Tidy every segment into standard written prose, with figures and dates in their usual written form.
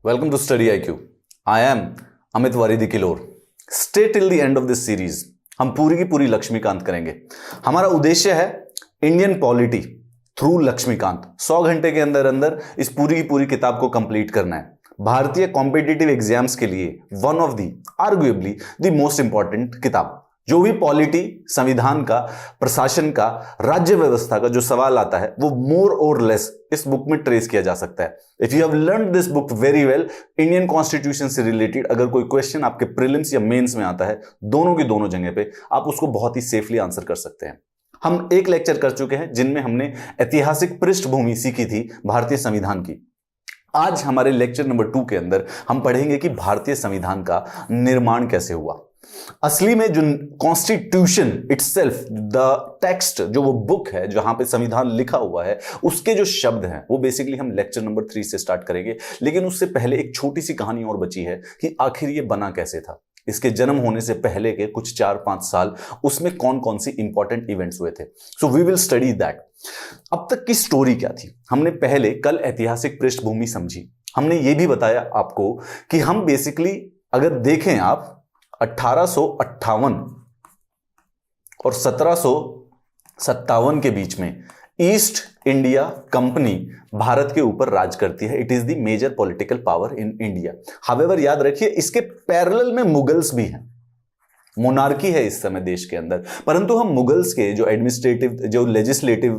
Welcome to Study IQ. I am Amit Waridi Kilor. Stay till the end of this series. हम पूरी की पूरी लक्ष्मीकांत करेंगे. हमारा उद्देश्य है इंडियन पॉलिटी थ्रू लक्ष्मीकांत. 100 घंटे के अंदर अंदर इस पूरी की पूरी किताब को कंप्लीट करना है. भारतीय कॉम्पिटिटिव एग्जाम्स के लिए one of the arguably the most important किताब. जो भी पॉलिटी, संविधान का, प्रशासन का, राज्य व्यवस्था का जो सवाल आता है वो मोर और लेस इस बुक में ट्रेस किया जा सकता है. If you have learn this book very well, Indian constitution से रिलेटेड अगर कोई क्वेश्चन आपके प्रीलिम्स या मेंस में आता है, दोनों की दोनों जगह पे आप उसको बहुत ही सेफली आंसर कर सकते हैं. हम एक लेक्चर कर चुके हैं जिनमें हमने ऐतिहासिक पृष्ठभूमि सीखी थी भारतीय संविधान की. आज हमारे लेक्चर नंबर 2 के अंदर हम पढ़ेंगे कि भारतीय संविधान का निर्माण कैसे हुआ. असली में जो कॉन्स्टिट्यूशन इटसेल्फ, द टेक्स्ट, जो वो बुक है जहां पे संविधान लिखा हुआ है, उसके जो शब्द हैं वो बेसिकली हम लेक्चर नंबर 3 से स्टार्ट करेंगे. लेकिन उससे पहले एक छोटी सी कहानी और बची है कि आखिर ये बना कैसे था. इसके जन्म होने से पहले के कुछ 4-5 साल उसमें कौन कौन सी इंपॉर्टेंट इवेंट्स हुए थे. So we will study that. अब तक की स्टोरी क्या थी. हमने पहले कल ऐतिहासिक पृष्ठभूमि समझी. हमने ये भी बताया आपको कि हम बेसिकली अगर देखें आप 1858 और 1757 के बीच में ईस्ट इंडिया कंपनी भारत के ऊपर राज करती है. It is the major political power in India. However याद रखिए इसके पैरेलल में मुगल्स भी हैं. मोनार्की है इस समय देश के अंदर, परंतु हम मुगल्स के जो एडमिनिस्ट्रेटिव, जो लेजिस्लेटिव,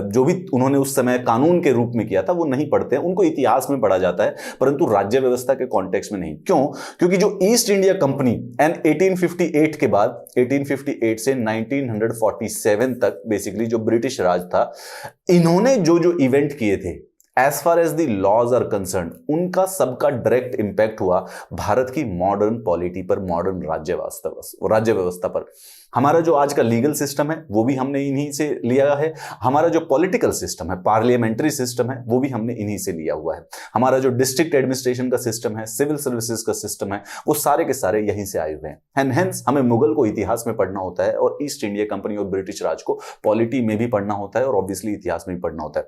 जो भी उन्होंने उस समय कानून के रूप में किया था वो नहीं पढ़ते हैं. उनको इतिहास में पढ़ा जाता है परंतु राज्य व्यवस्था के कॉन्टेक्स्ट में नहीं. क्यों? क्योंकि जो ईस्ट इंडिया कंपनी एंड 1858 के बाद 1858 से 1947 तक बेसिकली जो ब्रिटिश राज था, इन्होंने जो जो इवेंट किए थे as far as the laws are concern, उनका सबका डायरेक्ट इंपैक्ट हुआ भारत की मॉडर्न पॉलिटी पर, मॉडर्न राज्य व्यवस्था पर. हमारा जो आज का लीगल सिस्टम है वो भी हमने इन्हीं से लिया है. हमारा जो पॉलिटिकल सिस्टम है, पार्लियामेंट्री सिस्टम है, वो भी हमने इन्हीं से लिया हुआ है. हमारा जो डिस्ट्रिक्ट एडमिनिस्ट्रेशन का सिस्टम है, सिविल सर्विसेज का सिस्टम है, वो सारे के सारे यहीं से आए हुए हैं. एंड हेंस हमें मुगल को इतिहास में पढ़ना होता है और ईस्ट इंडिया कंपनी और ब्रिटिश राज को पॉलिटी में भी पढ़ना होता है और ऑब्वियसली इतिहास में भी पढ़ना होता है.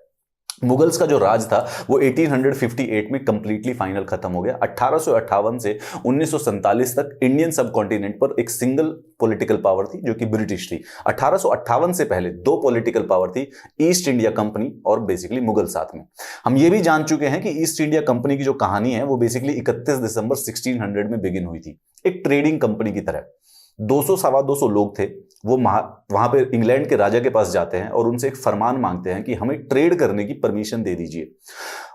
मुगल्स का जो राज था वो 1858 में कंप्लीटली फाइनल खत्म हो गया. 1858 से 1947 तक इंडियन सब कॉन्टिनेंट पर एक सिंगल पॉलिटिकल पावर थी जो कि ब्रिटिश थी. 1858 से पहले 2 पॉलिटिकल पावर थी, ईस्ट इंडिया कंपनी और बेसिकली मुगल साथ में. हम ये भी जान चुके हैं कि ईस्ट इंडिया कंपनी की जो कहानी है वो बेसिकली 31 दिसंबर 1600 में बिगिन हुई थी. एक ट्रेडिंग कंपनी की तरह 200-225 लोग थे. वो वहां पे इंग्लैंड के राजा के पास जाते हैं और उनसे एक फरमान मांगते हैं कि हमें ट्रेड करने की परमिशन दे दीजिए.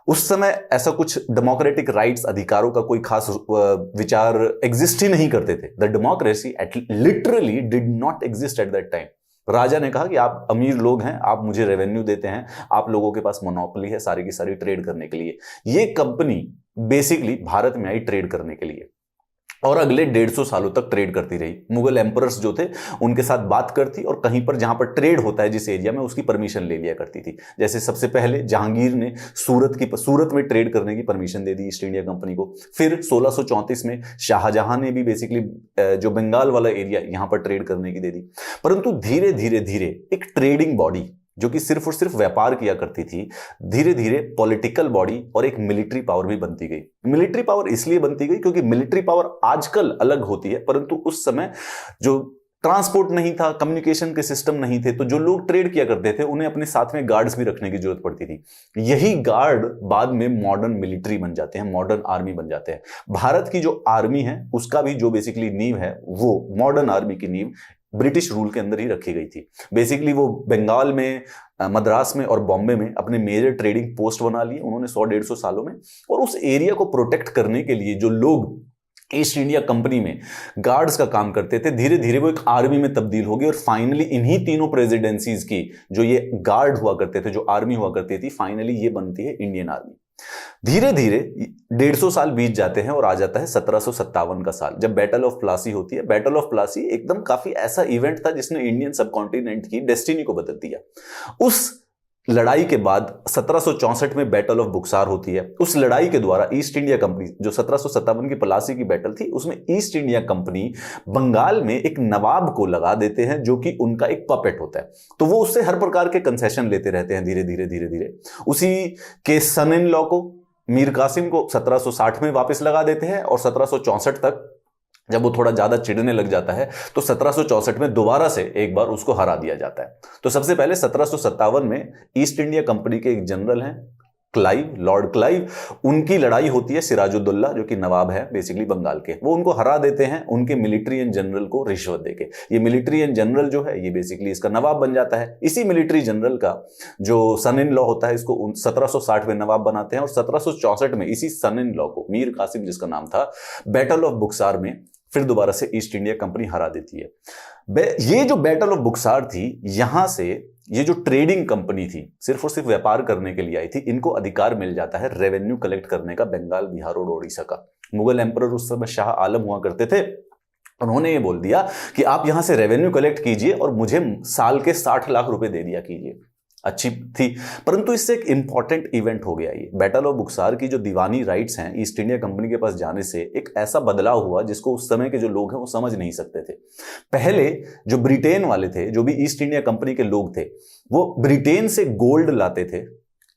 उस समय ऐसा कुछ डेमोक्रेटिक राइट्स, अधिकारों का कोई खास विचार एग्जिस्ट ही नहीं करते थे. The democracy literally did not exist at that time. राजा ने कहा कि आप अमीर लोग हैं, आप मुझे रेवेन्यू देते हैं, आप लोगों के पास मोनोपोली है सारी की सारी ट्रेड करने के लिए. ये कंपनी बेसिकली भारत में आई ट्रेड करने के लिए और अगले 150 सालों तक ट्रेड करती रही. मुगल एम्परर्स जो थे उनके साथ बात करती और कहीं पर जहां पर ट्रेड होता है जिस एरिया में, उसकी परमिशन ले लिया करती थी. जैसे सबसे पहले जहांगीर ने सूरत में ट्रेड करने की परमिशन दे दी ईस्ट इंडिया कंपनी को. फिर 1634 में शाहजहां ने भी बेसिकली जो बंगाल वाला एरिया यहां पर ट्रेड करने की दे दी. परंतु धीरे धीरे धीरे एक ट्रेडिंग बॉडी जो कि सिर्फ और सिर्फ व्यापार किया करती थी, धीरे धीरे पॉलिटिकल बॉडी और एक मिलिट्री पावर भी बनती गई. मिलिट्री पावर इसलिए बनती गई क्योंकि मिलिट्री पावर आजकल अलग होती है परंतु उस समय जो ट्रांसपोर्ट नहीं था, कम्युनिकेशन के सिस्टम नहीं थे, तो जो लोग ट्रेड किया करते थे उन्हें अपने साथ में गार्ड्स भी रखने की जरूरत पड़ती थी. यही गार्ड बाद में मॉडर्न मिलिट्री बन जाते हैं, मॉडर्न आर्मी बन जाते हैं. भारत की जो आर्मी है उसका भी जो बेसिकली नींव है, वो मॉडर्न आर्मी की नींव ब्रिटिश रूल के अंदर ही रखी गई थी. बेसिकली वो बंगाल में, मद्रास में और बॉम्बे में अपने मेजर ट्रेडिंग पोस्ट बना लिए उन्होंने 100-150 सालों में. और उस एरिया को प्रोटेक्ट करने के लिए जो लोग ईस्ट इंडिया कंपनी में गार्ड्स का काम करते थे, धीरे धीरे वो एक आर्मी में तब्दील हो गई. और फाइनली इन्हीं तीनों प्रेसिडेंसीज की जो ये गार्ड हुआ करते थे, जो आर्मी हुआ करती थी, फाइनली ये बनती है इंडियन आर्मी. धीरे धीरे 150 साल बीत जाते हैं और आ जाता है 1757 का साल, जब बैटल ऑफ प्लासी होती है. बैटल ऑफ प्लासी एकदम काफी ऐसा इवेंट था जिसने इंडियन सब कॉन्टिनेंट की डेस्टिनी को बदल दिया. उस लड़ाई के बाद 1764 में बैटल ऑफ बुक्सार होती है. उस लड़ाई के द्वारा ईस्ट इंडिया कंपनी, जो 1757 की प्लासी की बैटल थी, उसमें ईस्ट इंडिया कंपनी बंगाल में एक नवाब को लगा देते हैं जो कि उनका एक पपेट होता है. तो वो उससे हर प्रकार के कंसेशन लेते रहते हैं धीरे धीरे धीरे धीरे. उसी के सन इन लॉ को मीर कासिम को 1760 में वापस लगा देते हैं और 1764 तक जब वो थोड़ा ज्यादा चिढ़ने लग जाता है तो 1764 में दोबारा से एक बार उसको हरा दिया जाता है। तो सबसे पहले 1757 में ईस्ट इंडिया कंपनी के एक जनरल हैं क्लाइव, लॉर्ड क्लाइव, उनकी लड़ाई होती है सिराजुद्दौला जो कि नवाब है बेसिकली बंगाल के, वो उनको हरा देते हैं उनके मिलिट्री एंड जनरल को रिश्वत देके। ये मिलिट्री एंड जनरल जो है ये बेसिकली इसका नवाब बन जाता है। इसी मिलिट्री जनरल का जो सन इन लॉ होता है इसको 1760 में नवाब बनाते हैं और 1764 में इसी सन इन लॉ को, मीर कासिम जिसका नाम था, बैटल ऑफ बुक्सार में फिर दोबारा से ईस्ट इंडिया कंपनी हरा देती है। ये जो बैटल ऑफ बुक्सार थी, यहां से ये जो ट्रेडिंग कंपनी थी सिर्फ और सिर्फ व्यापार करने के लिए आई थी, इनको अधिकार मिल जाता है रेवेन्यू कलेक्ट करने का बंगाल, बिहार और ओडिशा का। मुगल एम्परर उस समय शाह आलम हुआ करते थे, उन्होंने ये बोल दिया कि आप यहां से रेवेन्यू कलेक्ट कीजिए और मुझे साल के 60 लाख रुपए दे दिया कीजिए। अच्छी थी, परंतु इससे एक इंपॉर्टेंट इवेंट हो गया। ये बैटल ऑफ बुक्सार की जो दीवानी राइट्स हैं ईस्ट इंडिया कंपनी के पास जाने से एक ऐसा बदलाव हुआ जिसको उस समय के जो लोग हैं वो समझ नहीं सकते थे। पहले जो ब्रिटेन वाले थे, जो भी ईस्ट इंडिया कंपनी के लोग थे, वो ब्रिटेन से गोल्ड लाते थे,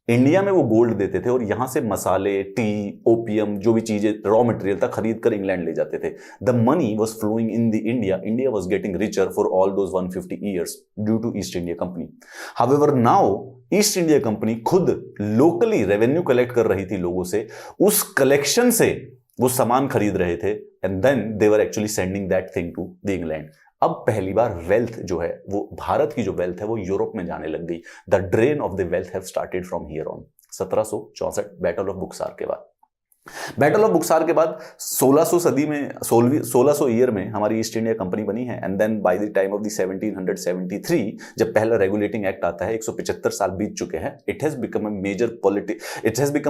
इंडिया में वो गोल्ड देते थे और यहां से मसाले, टी, ओपियम, जो भी चीजें रॉ मटेरियल था खरीद कर इंग्लैंड ले जाते थे। The money was flowing in the India, India was getting richer for all those 150 years due to East India company. However now East India company खुद लोकली रेवेन्यू कलेक्ट कर रही थी लोगों से, उस कलेक्शन से वो सामान खरीद रहे थे and then they were actually sending that thing to the England. अब पहली बार वेल्थ जो है वो भारत की जो वेल्थ है वो यूरोप में जाने लग गई। The drain of the wealth have started from here on. 1764 battle of Buxar के बाद, बैटल ऑफ बुक्सार के बाद 1600 सदी में 1600 ईयर में हमारी ईस्ट इंडिया कंपनी बनी है and then by the time of the 1773 जब पहला रेगुलेटिंग एक्ट आता है, 175 साल बीत चुके हैं, it has become a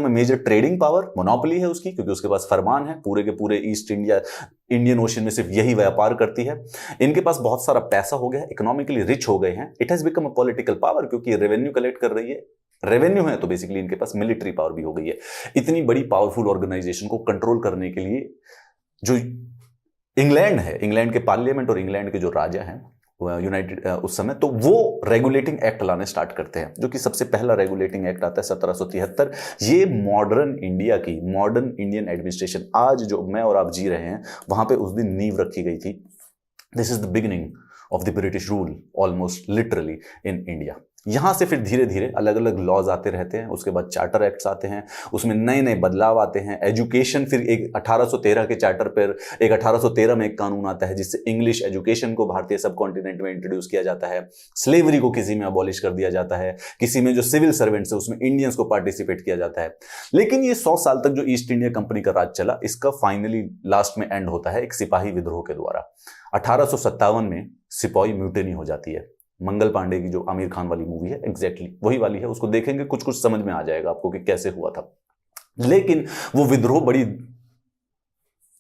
major trading power. Monopoly है उसकी क्योंकि उसके पास फरमान है, पूरे के पूरे ईस्ट इंडियन ओशन में सिर्फ यही व्यापार करती है। इनके पास बहुत सारा पैसा हो गया, इकोनॉमिकली रिच हो गए हैं। It has become a political power क्योंकि रेवेन्यू कलेक्ट कर रही है, रेवेन्यू है तो बेसिकली इनके पास मिलिट्री पावर भी हो गई है। इतनी बड़ी पावरफुल ऑर्गेनाइजेशन को कंट्रोल करने के लिए जो इंग्लैंड है, इंग्लैंड के पार्लियामेंट और इंग्लैंड के जो राजा हैं यूनाइटेड उस समय, तो वो रेगुलेटिंग एक्ट लाने स्टार्ट करते हैं, जो कि सबसे पहला रेगुलेटिंग एक्ट आता है 1773। ये मॉडर्न इंडिया की, मॉडर्न इंडियन एडमिनिस्ट्रेशन आज जो मैं और आप जी रहे हैं वहां पे उस दिन नींव रखी गई थी। This is the beginning of the British rule almost literally in India. यहां से फिर धीरे धीरे अलग अलग लॉज आते रहते हैं, उसके बाद चार्टर एक्ट्स आते हैं, उसमें नए नए बदलाव आते हैं। एजुकेशन फिर एक 1813 के चार्टर पर एक 1813 में एक कानून आता है जिससे इंग्लिश एजुकेशन को भारतीय सब कॉन्टिनेंट में इंट्रोड्यूस किया जाता है। स्लेवरी को किसी में अबॉलिश कर दिया जाता है, किसी में जो सिविल सर्वेंट्स है उसमें इंडियंस को पार्टिसिपेट किया जाता है। लेकिन ये 100 साल तक जो ईस्ट इंडिया कंपनी का राज चला, इसका फाइनली लास्ट में एंड होता है एक सिपाही विद्रोह के द्वारा। 1857 में सिपाही म्यूटिनी हो जाती है। मंगल पांडे की जो आमिर खान वाली मूवी है एग्जैक्टली वही वाली है, उसको देखेंगे कुछ कुछ समझ में आ जाएगा आपको कि कैसे हुआ था। लेकिन वो विद्रोह बड़ी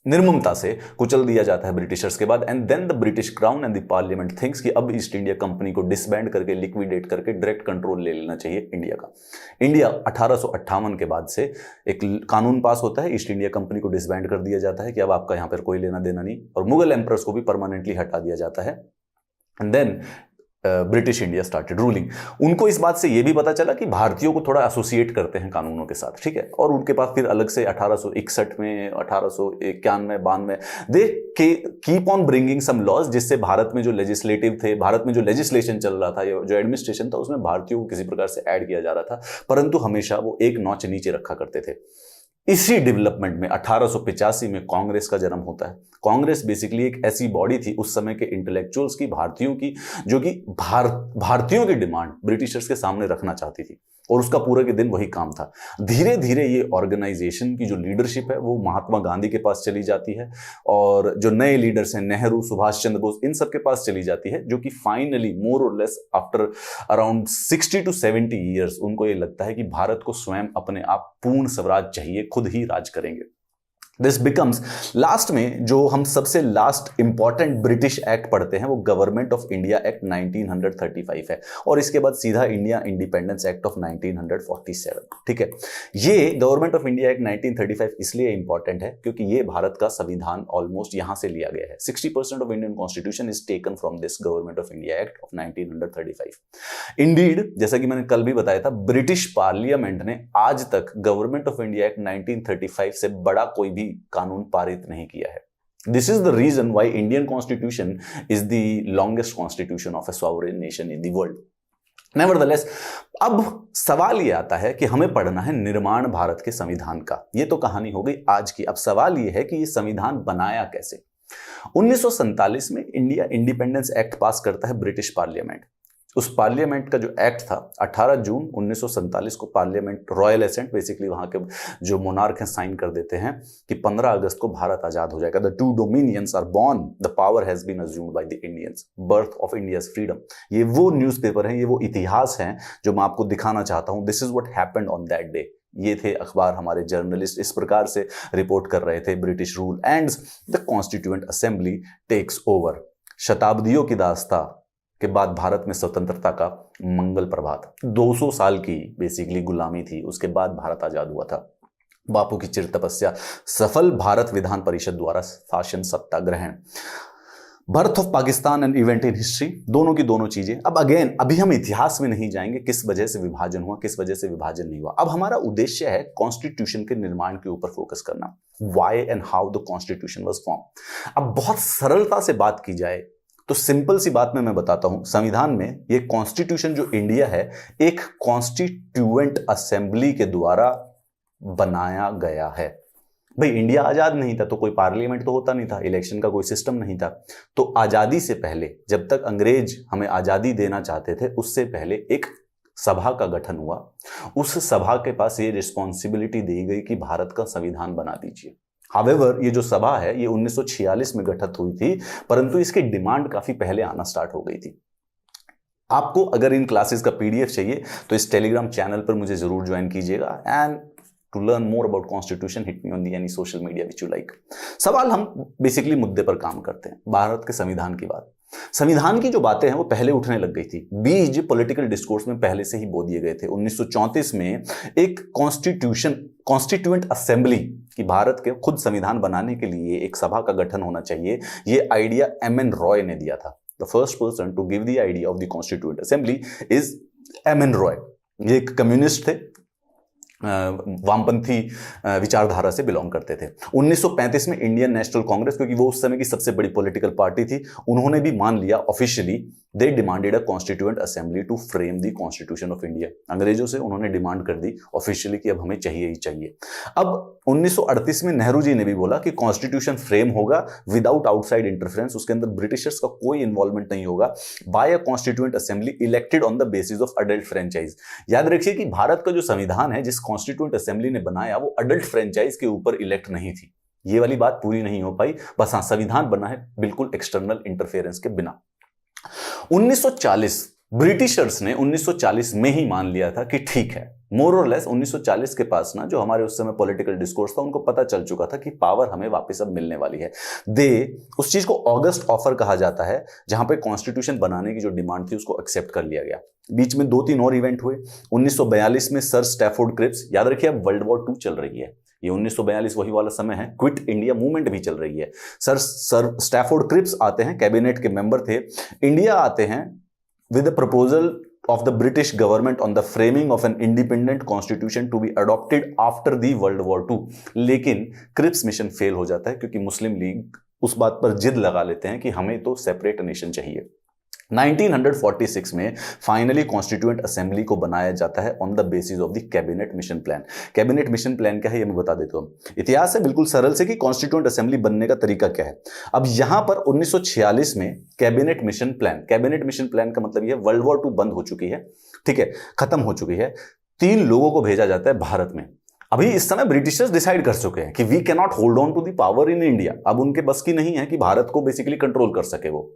निर्ममता से कुचल दिया जाता है ब्रिटिशर्स के बाद and then the British crown and the parliament thinks कि अब ईस्ट इंडिया कंपनी को डिसबैंड करके, लिक्विडेट करके डायरेक्ट कंट्रोल ले लेना चाहिए इंडिया का। इंडिया 1858 के बाद से एक कानून पास होता है, ईस्ट इंडिया कंपनी को डिसबैंड कर दिया जाता है कि अब आपका यहां पर कोई लेना देना नहीं, और मुगल एम्परर्स को भी परमानेंटली हटा दिया जाता है। And then British India started ruling. उनको इस बात से यह भी पता चला कि भारतीयों को थोड़ा एसोसिएट करते हैं कानूनों के साथ, ठीक है, और उनके पास फिर अलग से 1861 में, 1891, 92 they keep on bringing some laws, जिससे भारत में जो लेजिस्लेटिव थे, भारत में जो लेजिस्लेशन चल रहा था, जो एडमिनिस्ट्रेशन था, उसमें भारतीयों को किसी प्रकार से ऐड किया जा रहा था, परंतु हमेशा वो एक नॉच नीचे रखा करते थे। इसी डेवलपमेंट में 1885 में कांग्रेस का जन्म होता है। कांग्रेस बेसिकली एक ऐसी बॉडी थी उस समय के इंटेलेक्चुअल्स की, भारतीयों की, जो कि भारतीयों की डिमांड ब्रिटिशर्स के सामने रखना चाहती थी, और उसका पूरे के दिन वही काम था। धीरे धीरे ये ऑर्गेनाइजेशन की जो लीडरशिप है वो महात्मा गांधी के पास चली जाती है, और जो नए लीडर्स हैं नेहरू, सुभाष चंद्र बोस, इन सब के पास चली जाती है, जो कि फाइनली मोर और less after around 60 to 70 years उनको ये लगता है कि भारत को स्वयं अपने आप पूर्ण स्वराज चाहिए, खुद ही राज करेंगे। दिस बिकम्स, लास्ट में जो हम सबसे लास्ट इंपॉर्टेंट ब्रिटिश एक्ट पढ़ते हैं वो गवर्नमेंट ऑफ इंडिया एक्ट 1935 है, और इसके बाद सीधा इंडिया इंडिपेंडेंस एक्ट ऑफ 1947। ठीक है, ये गवर्नमेंट ऑफ इंडिया एक्ट 1935 इसलिए इंपॉर्टेंट है क्योंकि ये भारत का संविधान ऑलमोस्ट यहां से लिया गया है। 60% of Indian constitution is taken from this government of India act of 1935। Indeed, जैसा कि मैंने कल भी बताया था, ब्रिटिश पार्लियामेंट ने आज तक गवर्नमेंट ऑफ इंडिया एक्ट 1935 से बड़ा कोई भी कानून पारित नहीं किया है। This is the reason why Indian Constitution is the longest constitution of a sovereign nation in the world. Nevertheless, अब सवाल ये आता है कि हमें पढ़ना है निर्माण भारत के संविधान का। ये तो कहानी हो गई आज की। अब सवाल ये है कि ये संविधान बनाया कैसे। 1947 में इंडिया इंडिपेंडेंस एक्ट पास करता है ब्रिटिश पार्लियामेंट। उस पार्लियामेंट का जो एक्ट था 18 जून 1947 को पार्लियामेंट रॉयल एसेंट, बेसिकली वहां के जो मोनार्क हैं, साइन कर देते हैं कि 15 अगस्त को भारत आजाद हो जाएगा। The two dominions are born, the power has been assumed by the Indians, birth of India's freedom. ये वो न्यूज़पेपर हैं, ये वो इतिहास हैं जो मैं आपको दिखाना चाहता हूं। This is what happened on that day. ये थे अखबार, हमारे जर्नलिस्ट इस प्रकार से रिपोर्ट कर रहे थे। British rule ends, the constituent assembly takes over. शताब्दियों की दास्ता के बाद भारत में स्वतंत्रता का मंगल प्रभात। 200 साल की बेसिकली गुलामी थी, उसके बाद भारत आजाद हुआ था। बापू की चिर तपस्या सफल, भारत विधान परिषद द्वारा शासन सत्ता ग्रहण, birth of Pakistan and event in history, दोनों की दोनों चीजें। अब अगेन, अभी हम इतिहास में नहीं जाएंगे किस वजह से विभाजन हुआ, किस वजह से विभाजन नहीं हुआ। अब हमारा उद्देश्य है कॉन्स्टिट्यूशन के निर्माण के ऊपर फोकस करना। Why and how the constitution was form. अब बहुत सरलता से बात की जाए तो सिंपल सी बात में मैं बताता हूं, संविधान में ये कॉन्स्टिट्यूशन जो इंडिया है एक कॉन्स्टिट्यूएंट असेंबली के द्वारा बनाया गया है। भाई इंडिया आजाद नहीं था तो कोई पार्लियामेंट तो होता नहीं था, इलेक्शन का कोई सिस्टम नहीं था। तो आजादी से पहले, जब तक अंग्रेज हमें आजादी देना चाहते थे, उससे पहले एक सभा का गठन हुआ। उस सभा के पास ये रिस्पॉन्सिबिलिटी दी गई कि भारत का संविधान बना दीजिए। हावेवर ये जो सभा है ये 1946 में गठित हुई थी, परंतु इसकी डिमांड काफी पहले आना स्टार्ट हो गई थी। आपको अगर इन क्लासेस का पीडीएफ चाहिए तो इस टेलीग्राम चैनल पर मुझे जरूर ज्वाइन कीजिएगा। And to learn more about constitution, hit me on the any social media which you like. सवाल, हम बेसिकली मुद्दे पर काम करते हैं, भारत के संविधान की बात। संविधान की जो बातें हैं वो पहले उठने लग गई थी, बीज पॉलिटिकल डिस्कोर्स में पहले से ही बो दिए गए थे। 1934 में एक कॉन्स्टिट्यूएंट असेंबली कि भारत के खुद संविधान बनाने के लिए एक सभा का गठन होना चाहिए, ये आइडिया एमएन रॉय ने दिया था। The first person to give the idea of the constituent assembly is MN Roy. ये एक कम्युनिस्ट थे, वामपंथी विचारधारा से बिलोंग करते थे। 1935 में इंडियन नेशनल कांग्रेस, क्योंकि वो उस समय की सबसे बड़ी पॉलिटिकल पार्टी थी, उन्होंने भी मान लिया officially, they demanded a constituent assembly to frame the constitution of India. अंग्रेजों से उन्होंने डिमांड कर दी ऑफिशियली कि अब हमें चाहिए ही चाहिए। अब 1938 में नेहरू जी ने भी बोला कि कॉन्स्टिट्यूशन फ्रेम होगा विदाउट आउटसाइड इंटरफेरेंस, उसके अंदर ब्रिटिशर्स का कोई इन्वॉल्वमेंट नहीं होगा, by a constituent assembly elected on the basis of adult franchise. याद रखिए कि भारत का जो संविधान है, जिस कॉन्स्टिट्यूएंट असेंबली ने बनाया, वो अडल्ट फ्रेंचाइज के ऊपर इलेक्ट नहीं थी। ये वाली बात पूरी नहीं हो पाई, बस हाँ संविधान बना है बिल्कुल एक्सटर्नल इंटरफेरेंस के बिना। 1940 ब्रिटिशर्स ने 1940 में ही मान लिया था कि ठीक है, मोर और लेस 1940 के पास ना, जो हमारे उस समय पॉलिटिकल डिस्कोर्स था, उनको पता चल चुका था कि पावर हमें वापस अब मिलने वाली है। उस चीज को ऑगस्ट ऑफर कहा जाता है, जहां पे कॉन्स्टिट्यूशन बनाने की जो डिमांड थी उसको एक्सेप्ट कर लिया गया। बीच में 2-3 और इवेंट हुए। 1942 में सर स्टैफोर्ड क्रिप्स, याद रखिए अब वर्ल्ड वॉर 2 चल रही है, ये 1942 वही वाला समय है, क्विट इंडिया मूवमेंट भी चल रही है। सर स्टैफोर्ड क्रिप्स आते हैं, कैबिनेट के मेंबर थे, इंडिया आते हैं with the proposal of the British government on the framing of an independent constitution to be adopted after the World War II। लेकिन क्रिप्स मिशन फेल हो जाता है क्योंकि मुस्लिम लीग उस बात पर जिद लगा लेते हैं कि हमें तो सेपरेट नेशन चाहिए। 1946 में फाइनली कॉन्स्टिट्यूएंट असेंबली को बनाया जाता है on the basis of the cabinet mission plan. Cabinet mission plan क्या है ये मैं बता देता हूं। इतिहास है बिल्कुल सरल से कि कॉन्स्टिट्यूएंट असेंबली बनने का तरीका क्या है। अब यहां पर 1946 में कैबिनेट मिशन प्लान का मतलब ये वर्ल्ड वॉर 2 बंद हो चुकी है, ठीक है, खत्म हो चुकी है। 3 लोगों को भेजा जाता है भारत में। अभी इस समय ब्रिटिशर्स डिसाइड कर चुके हैं कि we can not hold on to the power in India. अब उनके बस की नहीं है कि भारत को बेसिकली कंट्रोल कर सके वो।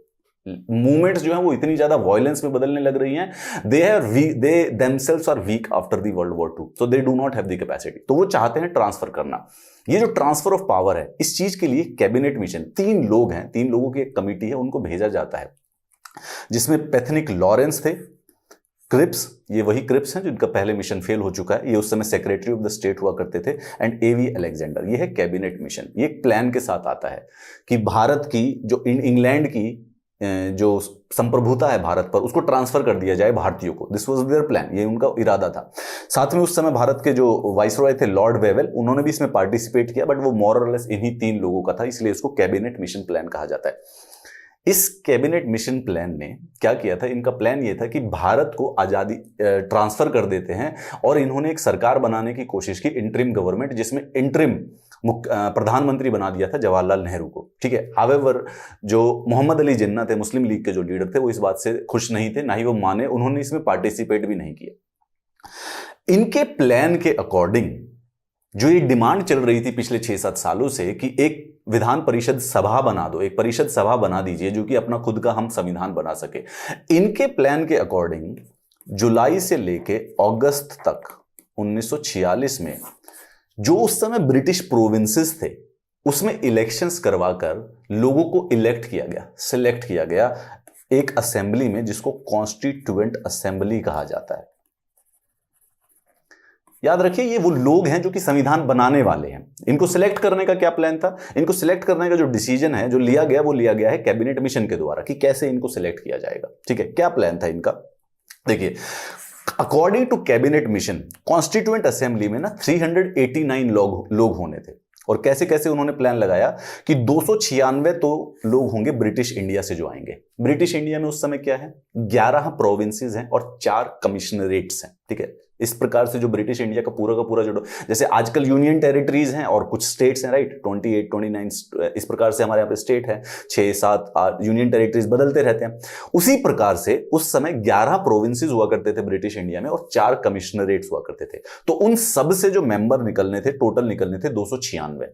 मूवमेंट्स जो है वो इतनी ज्यादा वायलेंस में बदलने लग रही हैं, they themselves are weak after the world war 2, so they do not have the capacity. तो वो चाहते हैं ट्रांसफर करना। ये जो ट्रांसफर ऑफ पावर है, इस चीज के लिए कैबिनेट मिशन, 3 लोग हैं, 3 लोगों की एक कमिटी है, उनको भेजा जाता है, जिसमें पैथनिक लॉरेंस थे, क्रिप्स, ये वही क्रिप्स हैं जिनका पहले मिशन फेल हो चुका है, ये उस समय सेक्रेटरी ऑफ द स्टेट हुआ करते थे, एंड एवी अलेक्जेंडर। ये है कैबिनेट मिशन। ये एक प्लान के साथ आता है कि भारत की जो इंग्लैंड की जो संप्रभुता है भारत पर, उसको ट्रांसफर कर दिया जाए भारतीयों को। दिस वाज देयर प्लान, ये उनका इरादा था। साथ में उस समय भारत के जो वाइसरॉय थे लॉर्ड वेवेल, उन्होंने भी इसमें पार्टिसिपेट किया, बट वो मोर और लेस इन्हीं 3 लोगों का था, इसलिए इसको कैबिनेट मिशन प्लान कहा जाता है। इस कैबिनेट मिशन प्लान ने क्या किया था, इनका प्लान ये था कि भारत को आजादी ट्रांसफर कर देते हैं, और इन्होंने एक सरकार बनाने की कोशिश की, इंटरिम गवर्नमेंट, जिसमें इंटरिम प्रधानमंत्री बना दिया था जवाहरलाल नेहरू को। ठीक है, हावेवर जो मोहम्मद अली जिन्ना थे, मुस्लिम लीग के जो लीडर थे, वो इस बात से खुश नहीं थे, ना ही वो माने, उन्होंने इसमें पार्टिसिपेट भी नहीं किया। इनके प्लान के अकॉर्डिंग जो ये डिमांड चल रही थी पिछले 6-7 सालों से कि एक विधान परिषद सभा बना दो, एक परिषद सभा बना दीजिए जो कि अपना खुद का हम संविधान बना सके, इनके प्लान के अकॉर्डिंग जुलाई से लेके अगस्त तक 1946 में जो उस समय ब्रिटिश प्रोविंसेस थे, उसमें इलेक्शंस करवाकर लोगों को इलेक्ट किया गया, सिलेक्ट किया गया एक असेंबली में, जिसको कॉन्स्टिट्यूएंट असेंबली कहा जाता है। याद रखिए, ये वो लोग हैं जो कि संविधान बनाने वाले हैं। इनको सिलेक्ट करने का क्या प्लान था? इनको सिलेक्ट करने का जो डिसीजन है, जो लिया गया, वो लिया गया है कैबिनेट मिशन के द्वारा कि कैसे इनको सिलेक्ट किया जाएगा। ठीक है, क्या प्लान था इनका? देखिए, according to cabinet mission, constituent assembly में ना 389 लोग होने थे। और कैसे कैसे उन्होंने प्लान लगाया कि 296 तो लोग होंगे ब्रिटिश इंडिया से जो आएंगे। ब्रिटिश इंडिया में उस समय क्या है, 11 प्रोविंसेस हैं और 4 कमिश्नरेट्स हैं। ठीक है, इस प्रकार से जो ब्रिटिश इंडिया का पूरा जो, जैसे आजकल यूनियन टेरिटरीज हैं और कुछ स्टेट्स हैं, राइट, 28, 29 इस प्रकार से हमारे यहाँ पे स्टेट है, 6, 7, 8 यूनियन टेरिटरीज बदलते रहते हैं। उसी प्रकार से उस समय 11 प्रोविंसेस हुआ करते थे ब्रिटिश इंडिया में और 4 कमिश्नरेट्स हुआ करते थे। तो उन सब से जो मेंबर निकलने थे, टोटल निकलने थे 296,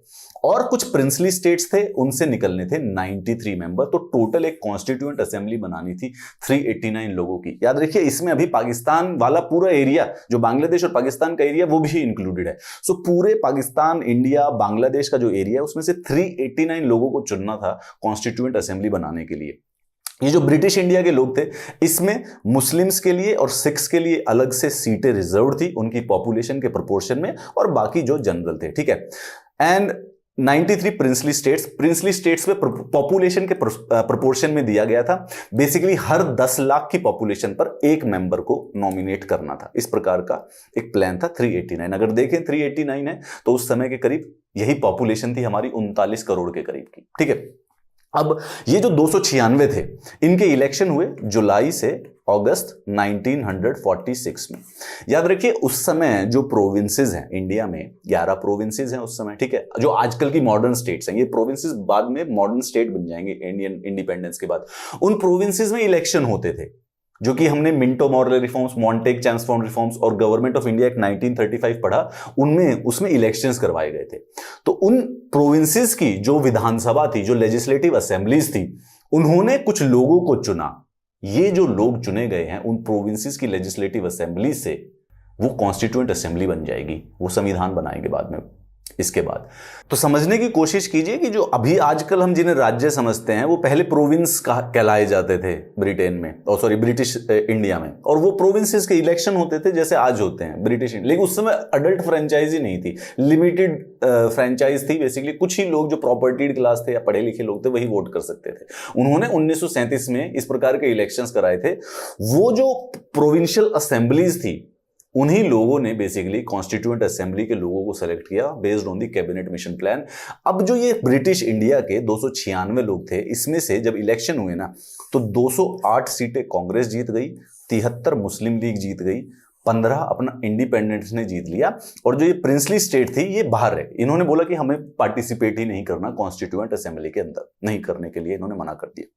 और कुछ प्रिंसली स्टेट्स थे, उनसे निकलने थे 93 मेंबर। तो टोटल एक कॉन्स्टिट्यूएंट असेंबली बनानी थी 389 लोगों की। याद रखिए, इसमें अभी पाकिस्तान वाला पूरा एरिया, जो बांग्लादेश और पाकिस्तान का एरिया, वो भी इंक्लूडेड है। सो पूरे पाकिस्तान, इंडिया, बांग्लादेश का जो एरिया है, उसमें से 389 लोगों को चुनना था कॉन्स्टिट्यूएंट असेंबली बनाने के लिए। ये जो ब्रिटिश इंडिया के लोग थे, इसमें मुस्लिम्स के लिए और सिख्स के लिए अलग से सीटें रिजर्व थी उनकी पॉपुलेशन के प्रोपोर्शन में, और बाकी जो जनरल थे। ठीक है, एंड 93 प्रिंसली स्टेट्स में पॉपुलेशन के प्रोपोर्शन में दिया गया था। बेसिकली हर 10 लाख की पॉपुलेशन पर एक मेंबर को नॉमिनेट करना था। इस प्रकार का एक प्लान था। 389, अगर देखें 389 है तो उस समय के करीब यही पॉपुलेशन थी हमारी 39 करोड़ के करीब की। ठीक है, अब ये जो 296 थे, इनके इलेक्शन हुए जुलाई से अगस्त 1946 में। याद रखिए, उस समय जो प्रोविंसेस हैं इंडिया में, 11 प्रोविंसेस हैं उस समय। ठीक है, जो आजकल की मॉडर्न स्टेट्स हैं, ये प्रोविंसेस बाद में मॉडर्न स्टेट बन जाएंगे इंडियन इंडिपेंडेंस के बाद। उन प्रोविंसेस में इलेक्शन होते थे, जो कि हमने Minto Morley reforms, Montagu Chelmsford reforms और गवर्नमेंट ऑफ इंडिया एक्ट 1935 पढ़ा, उनमें उसमें इलेक्शंस करवाए गए थे। तो उन प्रोविंसेस की जो विधानसभा थी, जो लेजिस्लेटिव असेंबलीज थी, उन्होंने कुछ लोगों को चुना। ये जो लोग चुने गए हैं उन प्रोविंसेस की लेजिस्लेटिव असेंबली से, वो कॉन्स्टिट्यूएंट असेंबली बन जाएगी, वो संविधान बनाएंगे बाद में। इसके बाद तो समझने की कोशिश कीजिए कि जो अभी आजकल हम जिन्हें राज्य समझते हैं, वो पहले प्रोविंस कहलाए जाते थे ब्रिटेन में, और सॉरी ब्रिटिश इंडिया में, और वो प्रोविंसेस के इलेक्शन होते थे जैसे आज होते हैं ब्रिटिश इंडिया। लेकिन उस समय अडल्ट फ्रेंचाइजी नहीं थी, लिमिटेड फ्रेंचाइज थी। बेसिकली कुछ ही लोग जो प्रॉपर्टीड क्लास थे या पढ़े लिखे लोग थे, वही वोट कर सकते थे। उन्होंने 1937 में इस प्रकार के इलेक्शंस कराए थे। वो जो प्रोविंशियल असेंबलीज थी, उन्हीं लोगों ने बेसिकली कॉन्स्टिट्यूएंट असेंबली के लोगों को सेलेक्ट किया based on the cabinet mission plan. अब जो ये ब्रिटिश इंडिया के 296 लोग थे, इसमें से जब इलेक्शन हुए ना, तो 208 सीटें कांग्रेस जीत गई, 73 मुस्लिम लीग जीत गई, 15 अपना इंडिपेंडेंस ने जीत लिया, और जो ये प्रिंसली स्टेट थी, ये बाहर है। इन्होंने बोला कि हमें पार्टिसिपेट ही नहीं करना कॉन्स्टिट्यूएंट असेंबली के अंदर, नहीं करने के लिए इन्होंने मना कर दिया।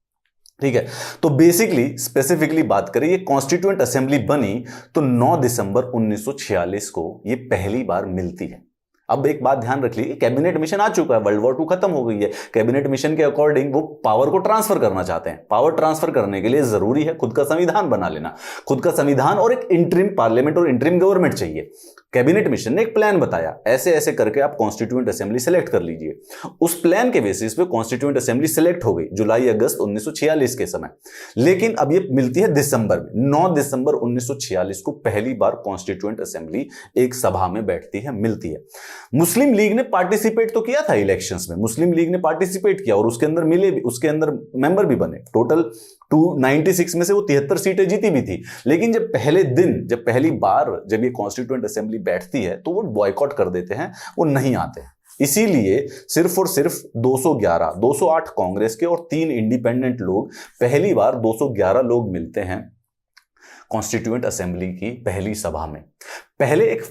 ठीक है, तो बेसिकली स्पेसिफिकली बात करें, ये कॉन्स्टिट्यूएंट असेंबली बनी तो 9 दिसंबर 1946 को ये पहली बार मिलती है। अब एक बात ध्यान रख लीजिए, कैबिनेट मिशन आ चुका है, वर्ल्ड वॉर 2 खत्म हो गई है, कैबिनेट मिशन के अकॉर्डिंग वो पावर को ट्रांसफर करना चाहते हैं। पावर ट्रांसफर करने के लिए जरूरी है खुद का संविधान बना लेना, खुद का संविधान और एक इंटरिम पार्लियामेंट और इंटरिम गवर्नमेंट चाहिए। कैबिनेट मिशन ने एक प्लान बताया, ऐसे ऐसे करके आप कॉन्स्टिट्यूएंट असेंबली सेलेक्ट कर लीजिए। उस प्लान के बेसिस पे कॉन्स्टिट्यूएंट असेंबली सेलेक्ट हो गई जुलाई अगस्त 1946 के समय। लेकिन अब ये मिलती है दिसंबर में, 9 दिसंबर 1946 को पहली बार कॉन्स्टिट्यूएंट असेंबली एक सभा में बैठती है, मिलती है। मुस्लिम लीग ने पार्टिसिपेट तो किया था इलेक्शंस में, मुस्लिम लीग ने पार्टिसिपेट किया और उसके अंदर मिले भी, उसके अंदर मेंबर भी बने। टोटल 296 में से वो 73 सीटें जीती भी थी। लेकिन जब पहले दिन, जब पहली बार जब ये कॉन्स्टिट्यूएंट असेंबली बैठती है तो वो बॉयकॉट कर देते हैं, वो नहीं आते हैं। इसीलिए सिर्फ और सिर्फ 211, 208 कांग्रेस के और 3 इंडिपेंडेंट लोग, पहली बार 211 लोग मिलते हैं कॉन्स्टिट्यूएंट असेंबली की पहली सभा में। पहले एक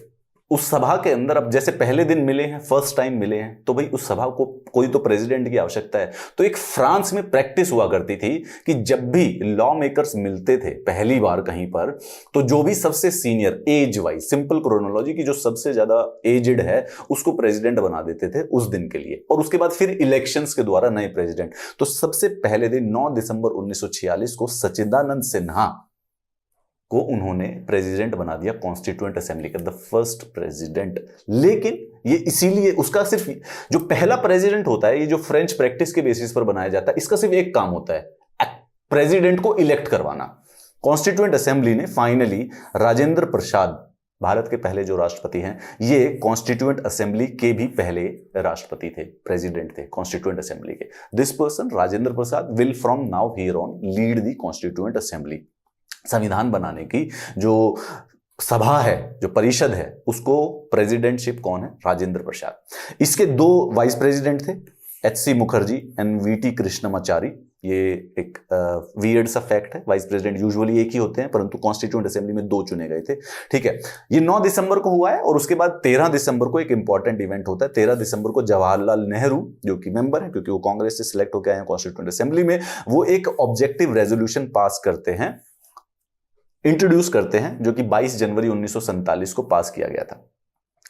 उस सभा के अंदर, अब जैसे पहले दिन मिले हैं, फर्स्ट टाइम मिले हैं, तो भाई उस सभा को कोई तो प्रेसिडेंट की आवश्यकता है। तो एक फ्रांस में प्रैक्टिस हुआ करती थी कि जब भी लॉ मेकर्स मिलते थे पहली बार कहीं पर, तो जो भी सबसे senior age wise, simple chronology की, जो सबसे ज्यादा एजेड है उसको प्रेसिडेंट बना देते थे उस दिन के लिए, और उसके बाद फिर इलेक्शंस के द्वारा नए प्रेसिडेंट। तो सबसे पहले दिन 9 दिसंबर 1946 को सच्चिदानंद सिन्हा को उन्होंने प्रेसिडेंट बना दिया कॉन्स्टिट्यूएंट असेंबली का, द फर्स्ट प्रेसिडेंट। लेकिन ये इसीलिए, उसका सिर्फ जो पहला प्रेसिडेंट होता है, ये जो फ्रेंच प्रैक्टिस के बेसिस पर बनाया जाता है, इसका सिर्फ एक काम होता है, प्रेसिडेंट को इलेक्ट करवाना। कॉन्स्टिट्यूएंट असेंबली ने फाइनली राजेंद्र प्रसाद, भारत के पहले जो राष्ट्रपति हैं, ये कॉन्स्टिट्यूएंट असेंबली के भी पहले राष्ट्रपति थे, प्रेसिडेंट थे कॉन्स्टिट्यूएंट असेंबली के। This person Rajendra Prasad will from now here on lead the constituent assembly. संविधान बनाने की जो सभा है, जो परिषद है, उसको प्रेसिडेंटशिप कौन है? राजेंद्र प्रसाद। इसके 2 वाइस प्रेसिडेंट थे, HC Mukherjee and VT Krishnamachari. ये एक वियर्ड सा फैक्ट है, वाइस प्रेसिडेंट यूजुअली एक ही होते हैं, परंतु कॉन्स्टिट्यूएंट असेंबली में 2 चुने गए थे। ठीक है, ये 9 दिसंबर को हुआ है और उसके बाद 13 दिसंबर को एक इंपॉर्टेंट इवेंट होता है। 13 दिसंबर को जवाहरलाल नेहरू, जो कि मेंबर है क्योंकि वो कांग्रेस से सिलेक्ट होकर आए हैं कॉन्स्टिट्यूएंट असेंबली में, वो एक ऑब्जेक्टिव रेजोल्यूशन पास करते हैं, इंट्रोड्यूस करते हैं, जो कि 22 जनवरी 1947 को पास किया गया था।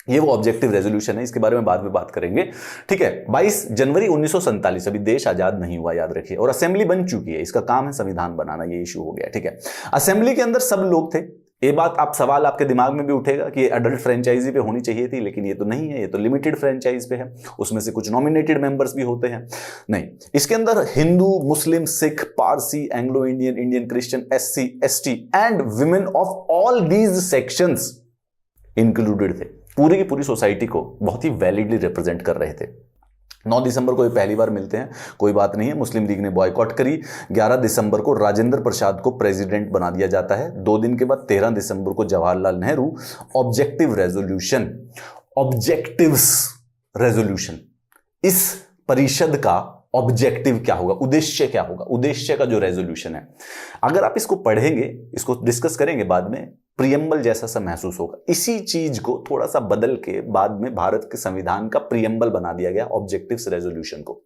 ये वो ऑब्जेक्टिव रेजोल्यूशन है, इसके बारे में बाद में बात करेंगे। ठीक है, 22 जनवरी 1947, अभी देश आजाद नहीं हुआ, याद रखिए, और असेंबली बन चुकी है, इसका काम है संविधान बनाना, ये इशू हो गया। ठीक है, असेंबली के अंदर सब लोग थे। ये बात आप सवाल आपके दिमाग में भी उठेगा कि ये अडल्ट फ्रेंचाइजी पे होनी चाहिए थी, लेकिन ये तो नहीं है, ये तो लिमिटेड फ्रेंचाइज पे है, उसमें से कुछ नॉमिनेटेड मेंबर्स भी होते हैं। नहीं, इसके अंदर Hindu, Muslim, Sikh, Parsi, Anglo Indian, Indian Christian, SC, ST and women of all these sections included थे। पूरी की पूरी सोसाइटी को बहुत ही वैलिडली रिप्रेजेंट कर रहे थे। 9 दिसंबर को ये पहली बार मिलते हैं, कोई बात नहीं है, मुस्लिम लीग ने बॉयकॉट करी। 11 दिसंबर को राजेंद्र प्रसाद को प्रेसिडेंट बना दिया जाता है। 2 दिन के बाद 13 दिसंबर को Jawaharlal Nehru objective resolution, objectives resolution, इस परिषद का ऑब्जेक्टिव क्या होगा, उद्देश्य क्या होगा, उद्देश्य का जो रेजोल्यूशन है, अगर आप इसको पढ़ेंगे, इसको डिस्कस करेंगे बाद में, प्रियम्बल जैसा सा महसूस होगा। इसी चीज को थोड़ा सा बदल के बाद में भारत के संविधान का प्रियम्बल बना दिया गया, ऑब्जेक्टिव्स रेजोल्यूशन को,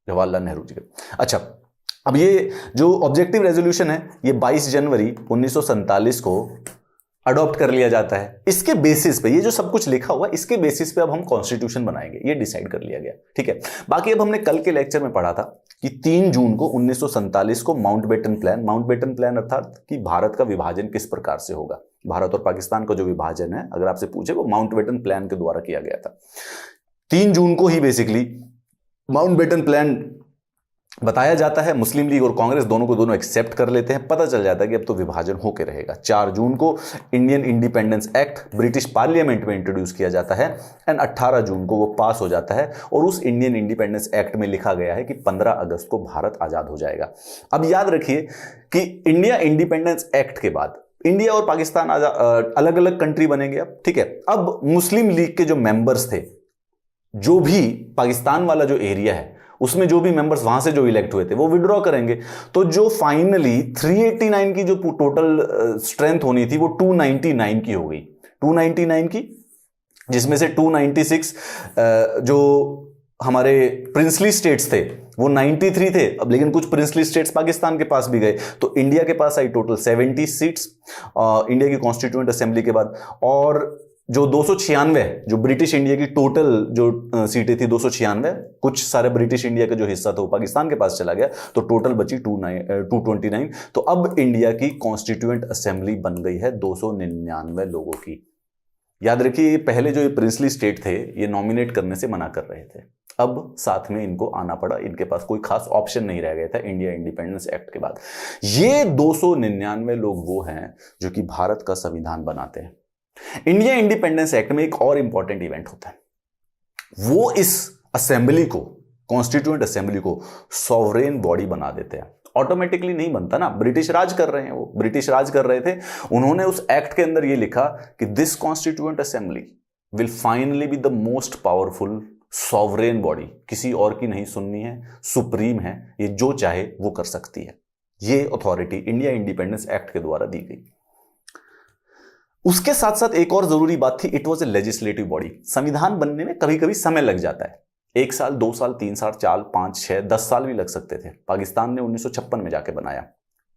जवाहरलाल नेहरू जी का। अच्छा, अब ये जो ऑब्जेक्टिव रेजोल्यूशन है, ये 22 जनवरी 1947 को अडॉप्ट कर लिया जाता है। इसके बेसिस पे, ये जो सब कुछ लिखा हुआ है, इसके बेसिस पे अब हम कॉन्स्टिट्यूशन बनाएंगे, ये डिसाइड कर लिया गया। ठीक है, बाकी अब हमने कल के लेक्चर में पढ़ा था कि 3 जून को 1947 को माउंटबेटन प्लान अर्थात कि भारत का विभाजन किस प्रकार से होगा, भारत और पाकिस्तान का जो विभाजन है, अगर आपसे पूछे, वो माउंटबेटन प्लान के द्वारा किया गया था। 3 जून को ही बेसिकली माउंटबेटन प्लान बताया जाता है। मुस्लिम लीग और कांग्रेस दोनों को दोनों एक्सेप्ट कर लेते हैं, पता चल जाता है कि अब तो विभाजन होकर रहेगा। 4 जून को Indian independence act British parliament में इंट्रोड्यूस किया जाता है एंड 18 जून को वो पास हो जाता है, और उस इंडियन इंडिपेंडेंस एक्ट में लिखा गया है कि 15 अगस्त को भारत आजाद हो जाएगा। अब याद रखिए कि इंडिया इंडिपेंडेंस एक्ट के बाद इंडिया और पाकिस्तान अलग अलग कंट्री बनेंगे। अब ठीक है, अब मुस्लिम लीग के जो मेंबर्स थे, जो भी पाकिस्तान वाला जो एरिया है, उसमें जो भी मेंबर्स वहां से जो इलेक्ट हुए थे, वो विड्रॉ करेंगे। तो जो फाइनली 389 की जो टोटल स्ट्रेंथ होनी थी, वो 299 की हो गई, 299 की, जिसमें से 296 जो हमारे प्रिंसली स्टेट्स थे वो 93 थे। अब लेकिन कुछ प्रिंसली स्टेट्स पाकिस्तान के पास भी गए, तो इंडिया के पास आई टोटल 70 सीट्स इंडिया की कॉन्स्टिट्यूएंट असेंबली के बाद, और जो 296 जो ब्रिटिश इंडिया की टोटल जो सीटें थी 296, कुछ सारे ब्रिटिश इंडिया का जो हिस्सा था वो पाकिस्तान के पास चला गया, तो टोटल बची 229। तो अब इंडिया की कॉन्स्टिट्यूएंट असेंबली बन गई है 299 लोगों की। याद रखिए, पहले जो ये प्रिंसली स्टेट थे ये नॉमिनेट करने से मना कर रहे थे, अब साथ में इनको आना पड़ा, इनके पास कोई खास ऑप्शन नहीं रह गया था इंडिया इंडिपेंडेंस एक्ट के बाद। ये 299 लोग वो हैं जो कि भारत का संविधान बनाते हैं। इंडिया इंडिपेंडेंस एक्ट में एक और इंपॉर्टेंट इवेंट होता है, वो इस असेंबली को, कॉन्स्टिट्यूएंट असेंबली को सॉवरेन बॉडी बना देते हैं। ऑटोमेटिकली नहीं बनता ना, ब्रिटिश राज कर रहे हैं, वो ब्रिटिश राज कर रहे थे, उन्होंने उस एक्ट के अंदर ये लिखा कि this constituent assembly will finally be the most powerful sovereign body, किसी और की नहीं सुननी है, सुप्रीम है, ये जो चाहे वो कर सकती है। ये अथॉरिटी इंडिया इंडिपेंडेंस एक्ट के द्वारा दी गई। उसके साथ साथ एक और जरूरी बात थी, it was a legislative body. संविधान बनने में कभी कभी समय लग जाता है, 1 साल 2 साल 3 साल 4 5 6 10 साल भी लग सकते थे। पाकिस्तान ने 1956 में जाके बनाया,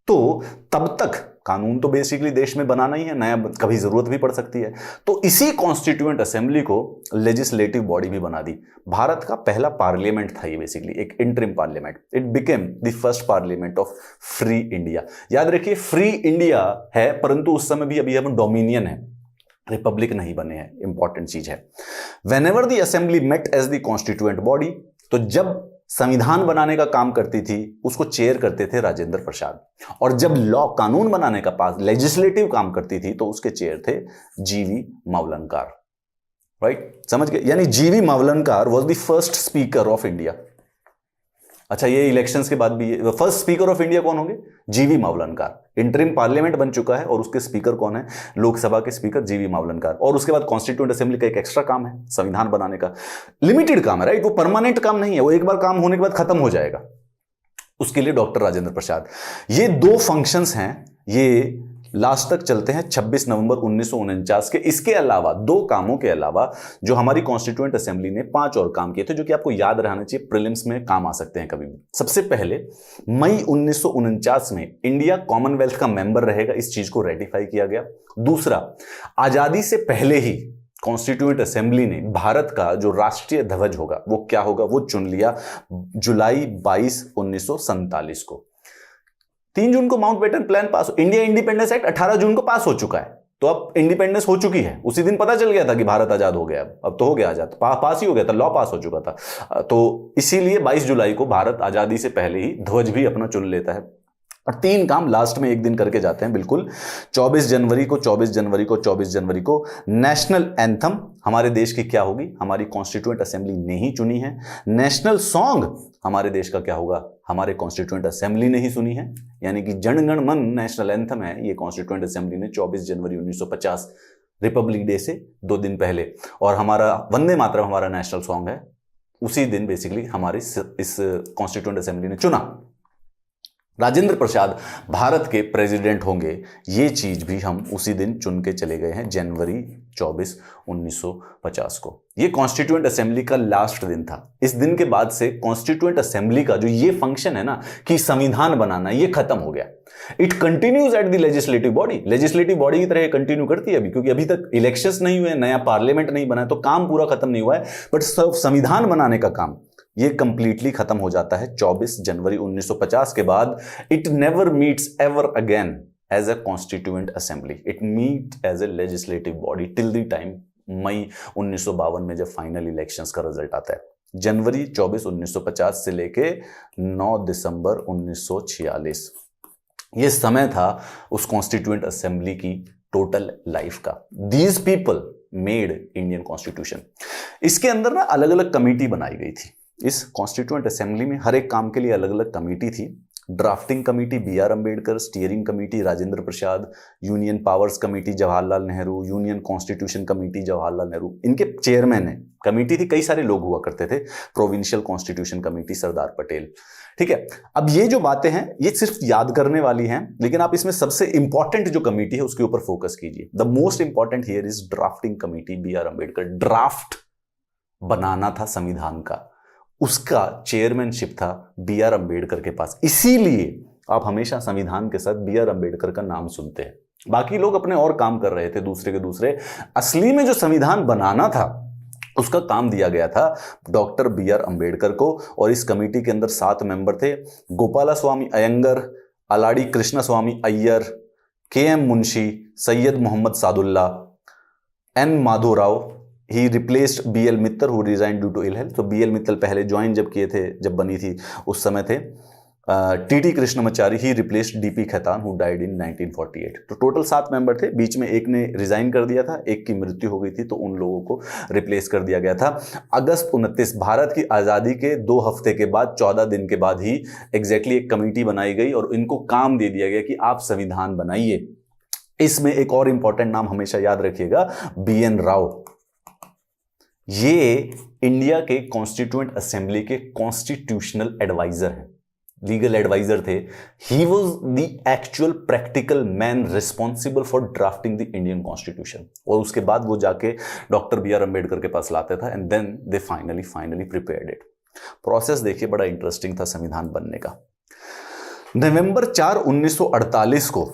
तो तब तक कानून तो बेसिकली देश में बनाना ही है, नया कभी जरूरत भी पड़ सकती है। तो इसी कॉन्स्टिट्यूएंट असेंबली को लेजिस्लेटिव बॉडी भी बना दी। भारत का पहला पार्लियामेंट था ये, बेसिकली एक interim parliament. It became the first parliament of free India. याद रखिए, फ्री इंडिया है, परंतु उस समय भी अभी हम डोमिनियन है, रिपब्लिक नहीं बने हैं, इंपॉर्टेंट चीज है। Whenever the assembly met as the constituent body, तो जब संविधान बनाने का काम करती थी उसको चेयर करते थे राजेंद्र प्रसाद, और जब लॉ कानून बनाने का पास लेजिस्लेटिव काम करती थी तो उसके चेयर थे जीवी मावलंकर। राइट, समझ गए? यानी जीवी Mavalankar was the first speaker of India. अच्छा, ये इलेक्शंस के बाद भी फर्स्ट स्पीकर ऑफ इंडिया कौन होंगे? जीवी मावलंकर। इंटरिम पार्लियामेंट बन चुका है और उसके स्पीकर कौन है? लोकसभा के स्पीकर जीवी मावलंकर। और उसके बाद कॉन्स्टिट्यूएंट असेंबली का एक एक्स्ट्रा काम है, संविधान बनाने का लिमिटेड काम है, राइट, वो परमानेंट काम नहीं है, वो एक बार काम होने के बाद खत्म हो जाएगा। उसके लिए डॉक्टर राजेंद्र प्रसाद। ये 2 फंक्शंस हैं, ये लास्ट तक चलते हैं 26 नवंबर 1949 के। इसके अलावा 2 कामों के अलावा जो हमारी कॉन्स्टिट्यूएंट असेंबली ने 5 और काम किए थे, जो कि आपको याद रहना चाहिए, प्रीलिम्स में काम आ सकते हैं कभी भी। सबसे पहले मई 1949 में इंडिया कॉमनवेल्थ का मेंबर रहेगा, इस चीज को रेटिफाई किया गया। दूसरा, आजादी से पहले ही कॉन्स्टिट्यूएंट असेंबली ने भारत का जो राष्ट्रीय ध्वज होगा वो क्या होगा, वो चुन लिया जुलाई 22 1947 को। 3 जून को Mountbatten plan pass, India independence act 18 जून को पास हो चुका है, तो अब इंडिपेंडेंस हो चुकी है। उसी दिन पता चल गया था कि भारत आजाद हो गया, अब तो हो गया आजाद, पास ही हो गया था, लॉ पास हो चुका था। तो इसीलिए 22 जुलाई को भारत आजादी से पहले ही ध्वज भी अपना चुन लेता है। और 3 काम लास्ट में एक दिन करके जाते हैं, बिल्कुल 24 जनवरी को नेशनल एंथम हमारे देश की क्या होगी, हमारी कॉन्स्टिट्यूएंट असेंबली ने ही चुनी है। नेशनल सॉन्ग हमारे देश का क्या होगा, हमारे कॉन्स्टिट्यूएंट असेंबली ने ही सुनी है, यानी कि जन गण मन नेशनल एंथम है, ये कॉन्स्टिट्यूएंट असेंबली ने 24 जनवरी 1950 रिपब्लिक डे से 2 दिन पहले। और हमारा वंदे मातरम हमारा नेशनल सॉन्ग है, उसी दिन बेसिकली हमारी इस कॉन्स्टिट्यूएंट असेंबली ने चुना। राजेंद्र प्रसाद भारत के प्रेसिडेंट होंगे, ये चीज भी हम उसी दिन चुन के चले गए हैं, जनवरी 24 1950 को। ये कॉन्स्टिट्यूएंट असेंबली का लास्ट दिन था। इस दिन के बाद से कॉन्स्टिट्यूएंट असेंबली का जो ये फंक्शन है ना कि संविधान बनाना, ये खत्म हो गया। It continues at the legislative body, legislative body की तरह कंटिन्यू करती है अभी, क्योंकि अभी तक इलेक्शंस नहीं हुए, नया पार्लियामेंट नहीं बना है, तो काम पूरा खत्म नहीं हुआ है। बट संविधान बनाने का काम ये कंप्लीटली खत्म हो जाता है 24 जनवरी 1950 के बाद। It never meets ever again as a constituent assembly, it meet as a legislative body till the time मई 1952 में जब फाइनल इलेक्शंस का रिजल्ट आता है। जनवरी 24 1950 से लेके 9 दिसंबर 1946 ये समय था उस कॉन्स्टिट्यूएंट असेंबली की टोटल लाइफ का। These people made Indian constitution. इसके अंदर ना अलग अलग कमेटी बनाई गई थी। इस कॉन्स्टिट्यूएंट असेंबली में हर एक काम के लिए अलग अलग कमेटी थी। Drafting committee BR Ambedkar, steering committee Rajendra Prasad, union powers committee Jawaharlal Nehru, union constitution committee Jawaharlal Nehru, इनके चेयरमैन है। कमेटी थी, कई सारे लोग हुआ करते थे। Provincial constitution committee Sardar Patel. ठीक है, अब ये जो बातें हैं ये सिर्फ याद करने वाली हैं, लेकिन आप इसमें सबसे इंपॉर्टेंट जो कमेटी है उसके ऊपर फोकस कीजिए। The most important here is drafting committee BR Ambedkar. Draft बनाना था संविधान का, उसका चेयरमैनशिप था BR अम्बेडकर के पास। इसीलिए आप हमेशा संविधान के साथ BR अम्बेडकर का नाम सुनते हैं। बाकी लोग अपने और काम कर रहे थे दूसरे के दूसरे। असली में जो संविधान बनाना था उसका काम दिया गया था डॉक्टर बी आर अंबेडकर को। और इस कमेटी के अंदर 7 मेंबर थे, गोपाला स्वामी Iyengar, Aladi Krishna Swami Ayyar, K M Munshi, Syed Mohammad Saadulla, N Madhorao. He replaced B L Mittal who resign due to ill health. तो बी एल मित्तल पहले ज्वाइन जब किए थे, जब बनी थी उस समय थे। T T Krishnamachari he replaced D P Khaitan who died in 1948। तो टोटल 7 मेंबर थे, बीच में एक ने रिजाइन कर दिया था, एक की मृत्यु हो गई थी, तो उन लोगों को रिप्लेस कर दिया गया था। अगस्त 29, भारत की आज़ादी के 2 हफ्ते के बाद, 14 दिन के बाद ही एग्जैक्टली एक कमेटी बनाई गई और इनको काम दे दिया गया कि आप संविधान बनाइए। इसमें एक और इंपॉर्टेंट नाम हमेशा याद रखिएगा, बी एन राव। ये इंडिया के कॉन्स्टिट्यूएंट असेंबली के कॉन्स्टिट्यूशनल एडवाइजर हैं, लीगल एडवाइजर थे। He was the actual practical man responsible for drafting the Indian constitution. और उसके बाद वो जाके डॉक्टर बी आर अम्बेडकर के पास लाते था, and then they finally prepared it. Process देखिए बड़ा इंटरेस्टिंग था संविधान बनने का। नवंबर 4, 1948 को,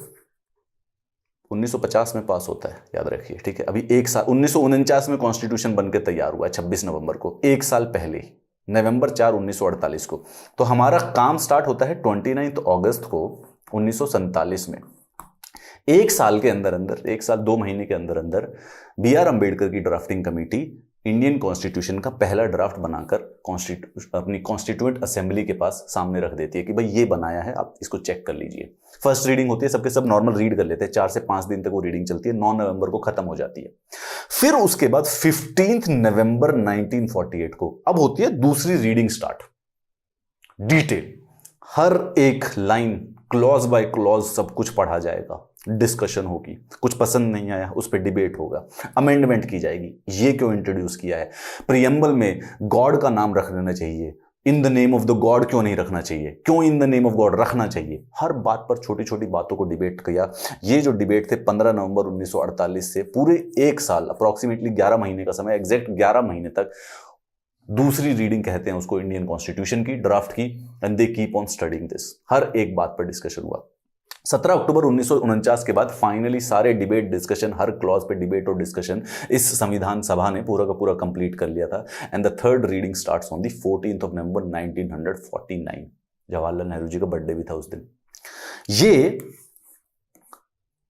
1950 में पास होता है, याद रखिए, ठीक है। अभी एक साल, 1949 में कॉन्स्टिट्यूशन बनकर तैयार हुआ है 26 नवंबर को, एक साल पहले ही, नवंबर 4, 1948 को। तो हमारा काम स्टार्ट होता है 29 अगस्त को 1947 में। एक साल के अंदर अंदर, 1 साल 2 महीने के अंदर अंदर बी आर अम्बेडकर की ड्राफ्टिंग कमेटी इंडियन कॉन्स्टिट्यूशन का पहला ड्राफ्ट बनाकर अपनी कॉन्स्टिट्यूएंट असेंबली के पास सामने रख देती है कि भाई ये बनाया है, आप इसको चेक कर लीजिए। फर्स्ट रीडिंग होती है, सबके सब नॉर्मल रीड कर लेते हैं, 4 से 5 दिन तक वो रीडिंग चलती है, 9 नवंबर को खत्म हो जाती है। फिर उसके बाद 15 नवंबर 1948 को अब होती है दूसरी रीडिंग स्टार्ट। डिटेल, हर एक लाइन, क्लॉज बाय क्लॉज सब कुछ पढ़ा जाएगा, डिस्कशन होगी, कुछ पसंद नहीं आया उस पर डिबेट होगा, अमेंडमेंट की जाएगी, ये क्यों इंट्रोड्यूस किया है, प्रियम्बल में गॉड का नाम रख लेना चाहिए, in the name of the God क्यों नहीं रखना चाहिए, क्यों in the name of God रखना चाहिए। हर बात पर छोटी छोटी बातों को डिबेट किया। ये जो डिबेट थे 15 नवंबर 1948 से पूरे 1 साल, अप्रोक्सीमेटली 11 महीने का समय, एग्जैक्ट 11 महीने तक दूसरी रीडिंग कहते हैं उसको इंडियन कॉन्स्टिट्यूशन की, ड्राफ्ट की, and they keep on studying this. हर एक बात पर डिस्कशन हुआ। 17 अक्टूबर 1949 के बाद फाइनली सारे डिबेट डिस्कशन, हर क्लॉज पे डिबेट और डिस्कशन इस संविधान सभा ने पूरा का पूरा कंप्लीट कर लिया था। And the third reading starts on the 14th नवंबर 1949। जवाहरलाल नेहरू जी का बर्थडे भी था उस दिन। ये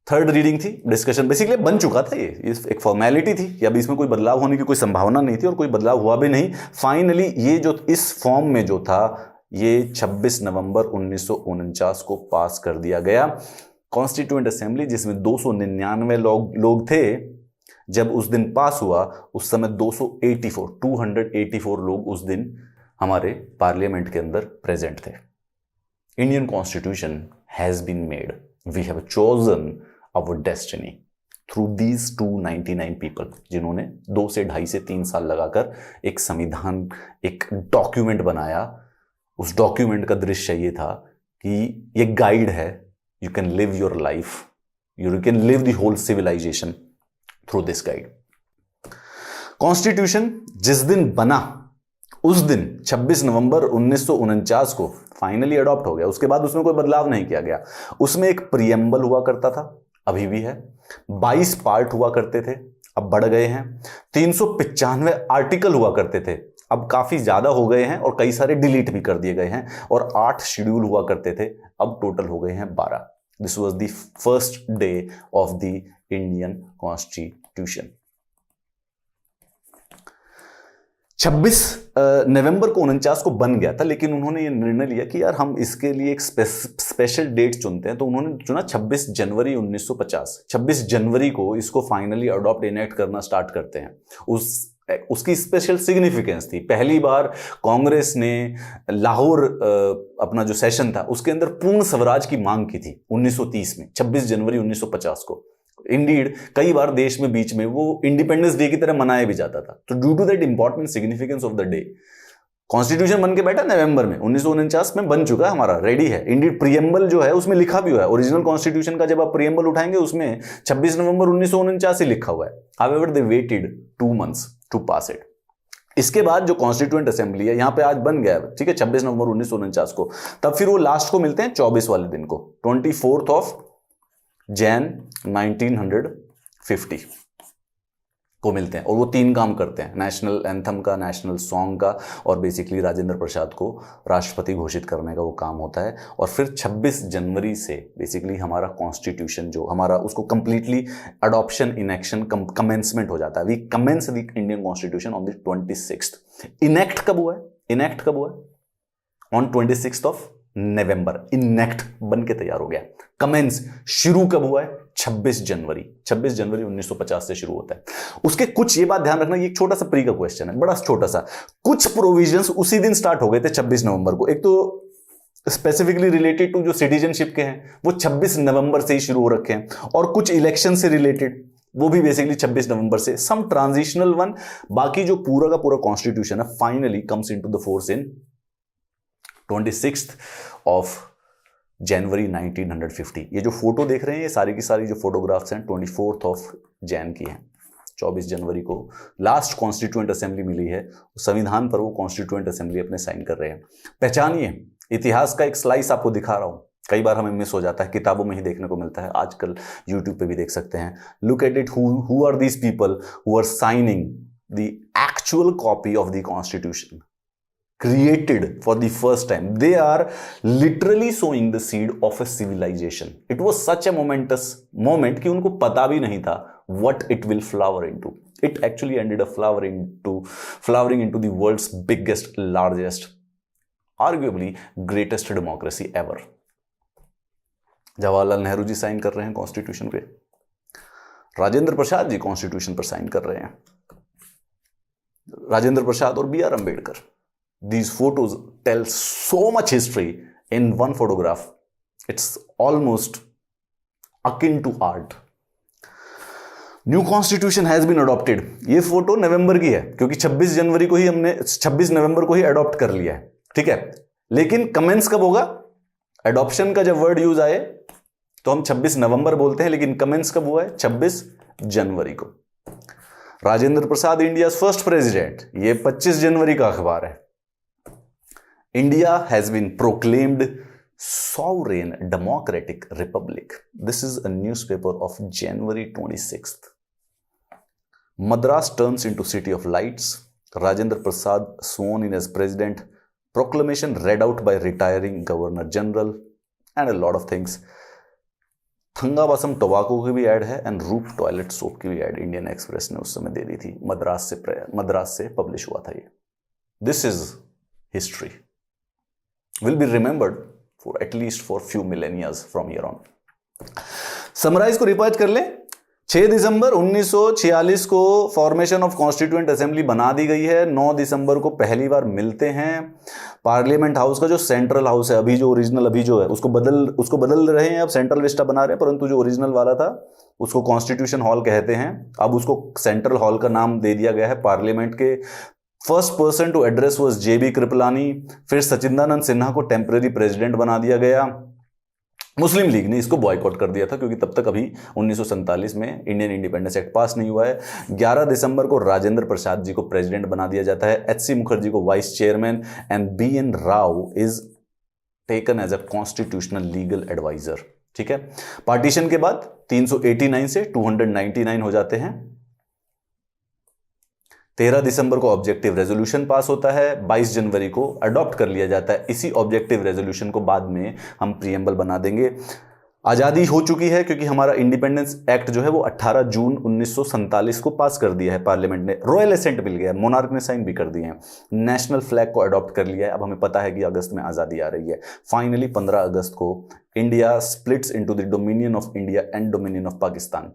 थर्ड रीडिंग थी, डिस्कशन बेसिकली बन चुका था, ये एक फॉर्मेलिटी थी, या अभी इसमें कोई बदलाव होने की कोई संभावना नहीं थी और कोई बदलाव हुआ भी नहीं। फाइनली ये जो इस फॉर्म में जो था, ये 26 नवंबर 1949 को पास कर दिया गया। कॉन्स्टिट्यूएंट असेंबली जिसमें 299 लोग थे, जब उस दिन पास हुआ उस समय 284 लोग उस दिन हमारे पार्लियामेंट के अंदर प्रेजेंट थे। Indian constitution has been made, we have chosen our destiny through these 299 people, जिन्होंने 2 से 2.5 से 3 साल लगाकर एक संविधान, एक डॉक्यूमेंट बनाया। उस डॉक्यूमेंट का दृश्य ये था कि ये गाइड है, you can live your life, you can live the whole civilization through this guide. Constitution जिस दिन बना उस दिन 26 नवंबर 1949 को फाइनली अडॉप्ट हो गया। उसके बाद उसमें कोई बदलाव नहीं किया गया। उसमें एक प्रियम्बल हुआ करता था, अभी भी है, 22 पार्ट हुआ करते थे, अब बढ़ गए हैं, 395 आर्टिकल हुआ करते थे, अब काफी ज्यादा हो गए हैं और कई सारे डिलीट भी कर दिए गए हैं, और 8 शेड्यूल हुआ करते थे, अब टोटल हो गए हैं 12। This was the first day of the Indian constitution. 26 नवंबर को 49 को बन गया था, लेकिन उन्होंने ये निर्णय लिया कि यार हम इसके लिए एक स्पेशल डेट चुनते हैं, तो उन्होंने चुना 26 जनवरी 1950। 26 जनवरी को इसको फाइनली अडॉप्ट, इनेक्ट करना स्टार्ट करते हैं। उसकी स्पेशल सिग्निफिकेंस थी, पहली बार कांग्रेस ने लाहौर अपना जो सेशन था उसके अंदर पूर्ण स्वराज की मांग की थी 1930 में, 26 जनवरी 1950 को। इंडीड कई बार देश में बीच में वो इंडिपेंडेंस डे की तरह मनाया भी जाता था। तो due to that important significance of the day, constitution बन के बैठा नवंबर में 1949 में बन चुका है, हमारा रेडी है। इंडीड प्रियम्बल जो है उसमें लिखा भी हुआ है, ओरिजिनल कॉन्स्टिट्यूशन का जब आप प्रियम्बल उठाएंगे उसमें 26 नवंबर 1949 ही लिखा हुआ है। However they waited 2 months to pass it. इसके बाद जो कॉन्स्टिट्यूएंट असेंबली है यहां पे आज बन गया है, ठीक है, 26 नवंबर 1949 को, तब फिर वो लास्ट को मिलते हैं 24 वाले दिन को, 24th जैन 1950 को मिलते हैं और वो 3 काम करते हैं, नेशनल एंथम का, नेशनल सॉन्ग का और बेसिकली राजेंद्र प्रसाद को राष्ट्रपति घोषित करने का वो काम होता है। और फिर 26 जनवरी से बेसिकली हमारा कॉन्स्टिट्यूशन जो हमारा उसको कंप्लीटली अडॉप्शन इनेक्शन कमेंसमेंट हो जाता है। We commence the Indian constitution on the 26th। Enact कब हुआ है? इनेक्ट कब हुआ है? On 26th of November enact बन के तैयार हो गया। कमेंस शुरू कब हुआ है? 26 जनवरी 1950 से शुरू होता है। उसके कुछ, ये बात ध्यान रखना, ये एक छोटा सा प्री का क्वेश्चन है, बड़ा छोटा सा। कुछ प्रोविजंस उसी दिन स्टार्ट हो गए थे 26 नवंबर को। एक तो स्पेसिफिकली रिलेटेड टू जो सिटीजनशिप के हैं वो 26 नवंबर से ही शुरू हो रखे हैं, और कुछ इलेक्शन से रिलेटेड वो भी बेसिकली 26 नवंबर से, सम ट्रांजिशनल वन। बाकी जो पूरा का पूरा कॉन्स्टिट्यूशन है finally comes into the force in 26th of January 1950। ये जो फोटो देख रहे हैं ये सारी की सारी जो फोटोग्राफ्स हैं 24th ऑफ जैन की हैं। 24 जनवरी को लास्ट कॉन्स्टिट्यूएंट असेंबली मिली है, संविधान पर वो कॉन्स्टिट्यूएंट असेंबली अपने साइन कर रहे हैं। पहचानिए, इतिहास का एक स्लाइस आपको दिखा रहा हूं, कई बार हमें मिस हो जाता है, किताबों में ही देखने को मिलता है, आजकल यूट्यूब पे भी देख सकते हैं। Look at it, who are these people who are signing the actual copy of the constitution created for the first time. They are literally sowing the seed of a civilization. It was such a momentous moment कि उनको पता भी नहीं था what it will flower into. It actually ended up flowering into the world's biggest, largest, arguably greatest democracy ever. Jawaharlal Nehru ji sign कर रहे हैं constitution पे, राजेंद्र प्रसाद जी कॉन्स्टिट्यूशन पर साइन कर रहे हैं, राजेंद्र प्रसाद और B.R. Ambedkar. These photos tell so much history in one photograph. It's almost akin to art. New constitution has been adopted. ये फोटो नवंबर की है क्योंकि 26 जनवरी को ही हमने 26 नवंबर को ही अडॉप्ट कर लिया है, ठीक है। लेकिन कमेंस कब होगा? अडॉप्शन का जब वर्ड यूज आए तो हम 26 नवंबर बोलते हैं, लेकिन कमेंस कब हुआ है? 26 जनवरी को। Rajendra Prasad India first president, ये 25 जनवरी का अखबार है। India has been proclaimed sovereign democratic republic. This is a newspaper of January 26th. Madras turns into city of lights. Rajendra Prasad sworn in as president. Proclamation read out by retiring governor general and a lot of things. Thanga Basam tobacco की भी add है and रूप toilet soap की भी add Indian express ने उस समय दे दी थी। मद्रास से पब्लिश हुआ था ये। This is history. Will be remembered for at least for few millennia from here on. Summarize को रिवाइज कर लें। 6 दिसंबर 1946 को फॉर्मेशन ऑफ कॉन्स्टिट्यूएंट असेंबली बना दी गई है। 9 दिसंबर को पहली बार मिलते हैं। पार्लियामेंट हाउस का जो सेंट्रल हाउस है, अभी जो ओरिजिनल अभी जो है उसको बदल रहे हैं, अब सेंट्रल विस्टा बना रहे हैं, परंतु जो ओरिजिनल वाला था उसको कॉन्स्टिट्यूशन हॉल कहते हैं, अब उसको सेंट्रल हॉल का नाम दे दिया गया है। पार्लियामेंट के first person to address was JB Kripalani. फिर सचिदानंद सिन्हा को टेम्पररी प्रेसिडेंट बना दिया गया। मुस्लिम लीग ने इसको बॉयकॉट कर दिया था क्योंकि तब तक अभी 1947 में इंडियन इंडिपेंडेंस एक्ट पास नहीं हुआ है। 11 दिसंबर को राजेंद्र प्रसाद जी को प्रेसिडेंट बना दिया जाता है, HC मुखर्जी को vice chairman and BN Rao is taken as a constitutional legal adviser. ठीक है, पार्टीशन के बाद 389 से 299 हो जाते हैं। 13 दिसंबर को ऑब्जेक्टिव रेजोल्यूशन पास होता है, 22 जनवरी को अडॉप्ट कर लिया जाता है। इसी ऑब्जेक्टिव रेजोल्यूशन को बाद में हम प्रीएम्बल बना देंगे। आज़ादी हो चुकी है क्योंकि हमारा इंडिपेंडेंस एक्ट जो है वो 18 जून 1947 को पास कर दिया है पार्लियामेंट ने। रॉयल एसेंट मिल गया है, मोनार्क ने साइन भी कर दिए हैं। नेशनल फ्लैग को अडॉप्ट कर लिया है। अब हमें पता है कि अगस्त में आज़ादी आ रही है। फाइनली 15 अगस्त को India splits into the dominion of India and dominion of Pakistan.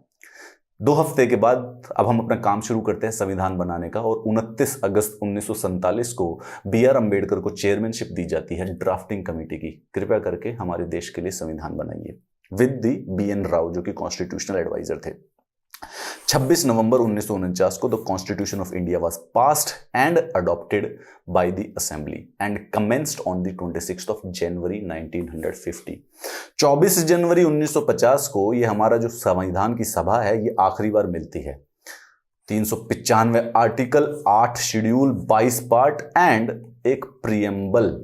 2 हफ्ते के बाद अब हम अपना काम शुरू करते हैं संविधान बनाने का, और 29 अगस्त 1947 को BR अम्बेडकर को चेयरमैनशिप दी जाती है ड्राफ्टिंग कमेटी की। कृपया करके हमारे देश के लिए संविधान बनाइए, विद दी BN राव जो कि कॉन्स्टिट्यूशनल एडवाइजर थे। 26 नवंबर 1949 को the constitution of India was passed and adopted by the assembly and commenced on the 26th of January 1950। 24 जनवरी 1950 को ये हमारा जो संविधान की सभा है ये आखिरी बार मिलती है। 395 आर्टिकल, 8 शेड्यूल, 22 पार्ट एंड एक प्रीएम्बल।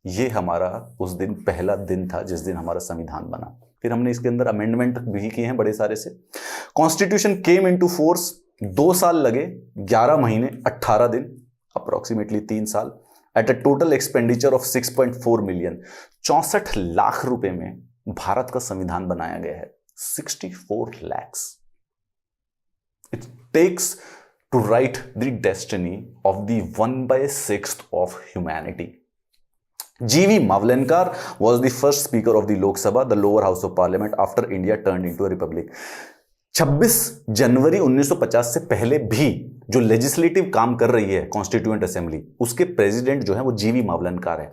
ये हमारा उस दिन पहला दिन था जिस दिन हमारा संविधान बना। फिर हमने इसके अंदर अमेंडमेंट भी किए हैं बड़े सारे से। कॉन्स्टिट्यूशन केम इनटू फोर्स, 2 साल लगे, 11 महीने 18 दिन, अप्रोक्सीमेटली 3 साल, at a total expenditure of 6.4 million. 64 lakh रुपए में भारत का संविधान बनाया गया है। 64 lakhs it takes to write the destiny of the 1/6 of humanity. G.V. Mavlenkar was the first speaker of the Lok Sabha, the lower house of parliament, after India turned into a republic. 26 जनवरी 1950 से पहले भी जो legislative काम कर रही है constituent assembly, उसके प्रेसिडेंट जो है वो जीवी मावलनकर है।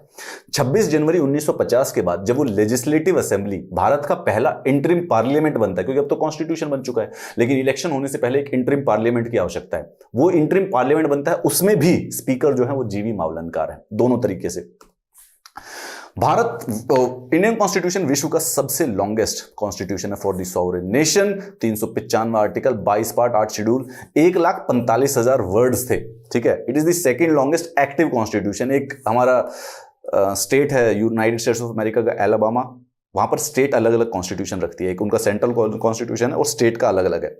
26 जनवरी 1950 के बाद जब वो लेजिस्लेटिव असेंबली, भारत का पहला इंटरिम पार्लियामेंट बनता है, क्योंकि अब तो कॉन्स्टिट्यूशन बन चुका है, लेकिन इलेक्शन होने से पहले एक इंटरिम पार्लियामेंट की आवश्यकता है, वो इंटरिम पार्लियामेंट बनता है, उसमें भी स्पीकर जो है वो जीवी मावलनकर है। दोनों तरीके से भारत, इंडियन कॉन्स्टिट्यूशन विश्व का सबसे लॉन्गेस्ट कॉन्स्टिट्यूशन है for the sovereign nation. 395 article, 22 part, 8 schedule, 1,45,000 words थे। ठीक है, it is the second longest active constitution. एक हमारा स्टेट है यूनाइटेड स्टेट्स ऑफ अमेरिका का एलाबामा, वहां पर स्टेट अलग अलग कॉन्स्टिट्यूशन रखती है, एक उनका सेंट्रल कॉन्स्टिट्यूशन है और स्टेट का अलग अलग है।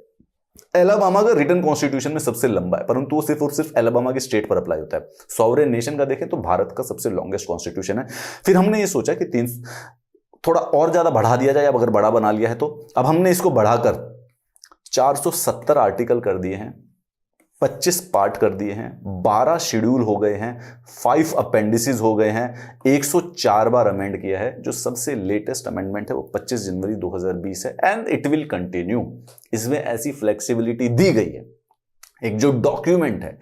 एलाबामा का रिटन कॉन्स्टिट्यूशन में सबसे लंबा है, परंतु वो सिर्फ और सिर्फ एलाबामा की स्टेट पर अप्लाई होता है। सॉवरेन नेशन का देखें तो भारत का सबसे लॉन्गेस्ट कॉन्स्टिट्यूशन है। फिर हमने ये सोचा कि थोड़ा और ज्यादा बढ़ा दिया जाए, अब अगर बड़ा बना लिया है तो अब हमने इसको बढ़ाकर 470 आर्टिकल कर दिए हैं, 25 पार्ट कर दिए हैं, 12 शेड्यूल हो गए हैं, 5 अपेंडिसेस हो गए हैं, 104 बार अमेंड किया है। जो सबसे लेटेस्ट अमेंडमेंट है वो 25 जनवरी 2020 है, एंड इट विल कंटिन्यू। इसमें ऐसी फ्लेक्सिबिलिटी दी गई है। एक जो डॉक्यूमेंट है,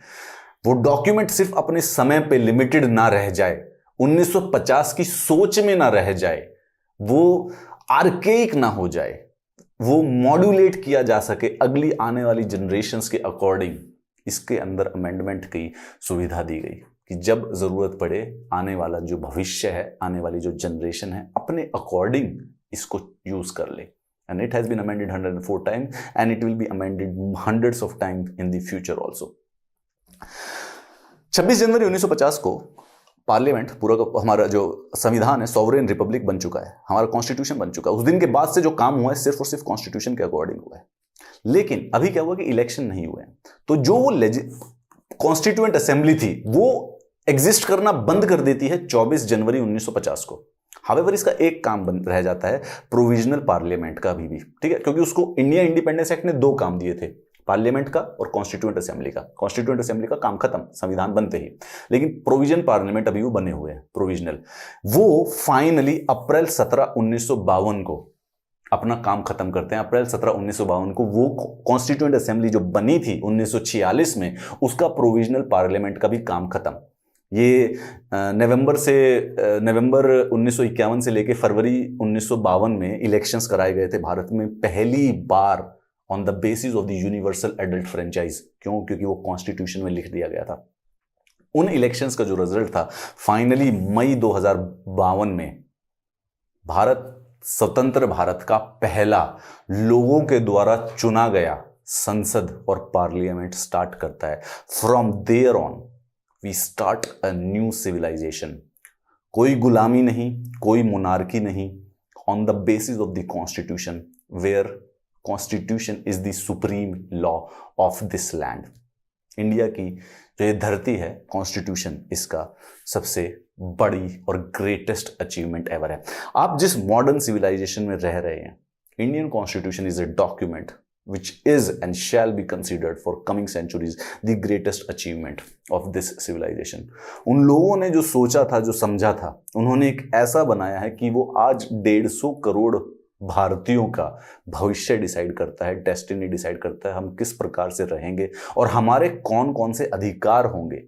वो डॉक्यूमेंट सिर्फ अपने समय पे लिमिटेड ना रह जाए, 1950 की सोच में ना रह जाए, वो आर्केइक ना हो जाए, वो मॉड्यूलेट किया जा सके अगली आने वाली जनरेशंस के अकॉर्डिंग। इसके अंदर अमेंडमेंट की सुविधा दी गई कि जब जरूरत पड़े आने वाला जो भविष्य है, आने वाली जो जनरेशन है, अपने अकॉर्डिंग इसको यूज कर ले। And it has been amended 104 times and it will be amended hundreds of times in the future also. 26 जनवरी 1950 को पार्लियामेंट, पूरा हमारा जो संविधान है सॉवरेन रिपब्लिक बन चुका है, हमारा कॉन्स्टिट्यूशन बन चुका है। उस दिन के बाद से जो काम हुआ है सिर्फ और सिर्फ कॉन्स्टिट्यूशन के अकॉर्डिंग हुआ है। लेकिन अभी क्या हुआ कि इलेक्शन नहीं हुए, तो जो वो कॉन्स्टिट्यूएंट असेंबली थी वो एग्जिस्ट करना बंद कर देती है 24 जनवरी 1950 को। हावेवर इसका एक काम बंद रह जाता है, प्रोविजनल पार्लियामेंट का भी, ठीक है, क्योंकि उसको इंडिया इंडिपेंडेंस एक्ट ने 2 काम दिए थे, पार्लियामेंट का और कॉन्स्टिट्यूएंट असेंबली का। कॉन्स्टिट्यूएंट असेंबली का काम खत्म संविधान बनते ही, लेकिन प्रोविजन पार्लियामेंट अभी वो बने हुए हैं प्रोविजनल। वो फाइनली अप्रैल 17 1952 को अपना काम खत्म करते हैं। अप्रैल 17 1952 को वो कॉन्स्टिट्यूएंट असेंबली जो बनी थी 1946 में, उसका प्रोविजनल पार्लियामेंट का भी काम खत्म। ये नवंबर 1951 से लेकर फरवरी 1952 में इलेक्शंस कराए गए थे भारत में पहली बार on the basis of the universal adult franchise. क्यों? क्योंकि वो कॉन्स्टिट्यूशन में लिख दिया गया था। उन इलेक्शंस का जो रिजल्ट था, फाइनली मई 2052 में भारत, स्वतंत्र भारत का पहला लोगों के द्वारा चुना गया संसद और पार्लियामेंट स्टार्ट करता है। From there on we start a new civilization. कोई गुलामी नहीं, कोई मोनार्की नहीं, on the basis of the constitution, where constitution is the supreme law of this land. India की जो ये धरती है, कॉन्स्टिट्यूशन इसका सबसे बड़ी और ग्रेटेस्ट अचीवमेंट एवर है। आप जिस मॉडर्न सिविलाइजेशन में रह रहे हैं, Indian constitution is a document which is and shall be considered for coming centuries the greatest achievement of this civilization. उन लोगों ने जो सोचा था, जो समझा था, उन्होंने एक ऐसा बनाया है कि वो आज 150 करोड़ भारतीयों का भविष्य डिसाइड करता है, डेस्टिनी डिसाइड करता है, हम किस प्रकार से रहेंगे और हमारे कौन कौन से अधिकार होंगे।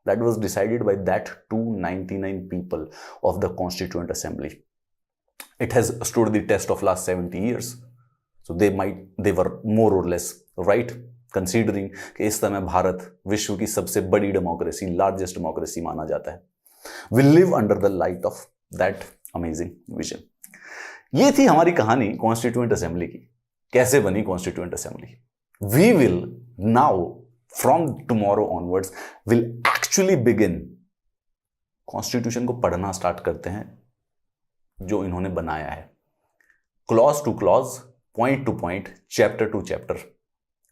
That was decided by that 299 people of the Constituent Assembly. It has stood the test of last 70 years. So they were more or less right, considering कि इस समय भारत विश्व की सबसे बड़ी डेमोक्रेसी, लार्जेस्ट डेमोक्रेसी माना जाता है। We live under the light of that amazing vision. ये थी हमारी कहानी कॉन्स्टिट्यूएंट असेंबली की। कैसे बनी constituent assembly? We will now, from tomorrow onwards, will actually begin constitution को पढ़ना स्टार्ट करते हैं जो इन्होंने बनाया है। Clause two clause, point two point, chapter two chapter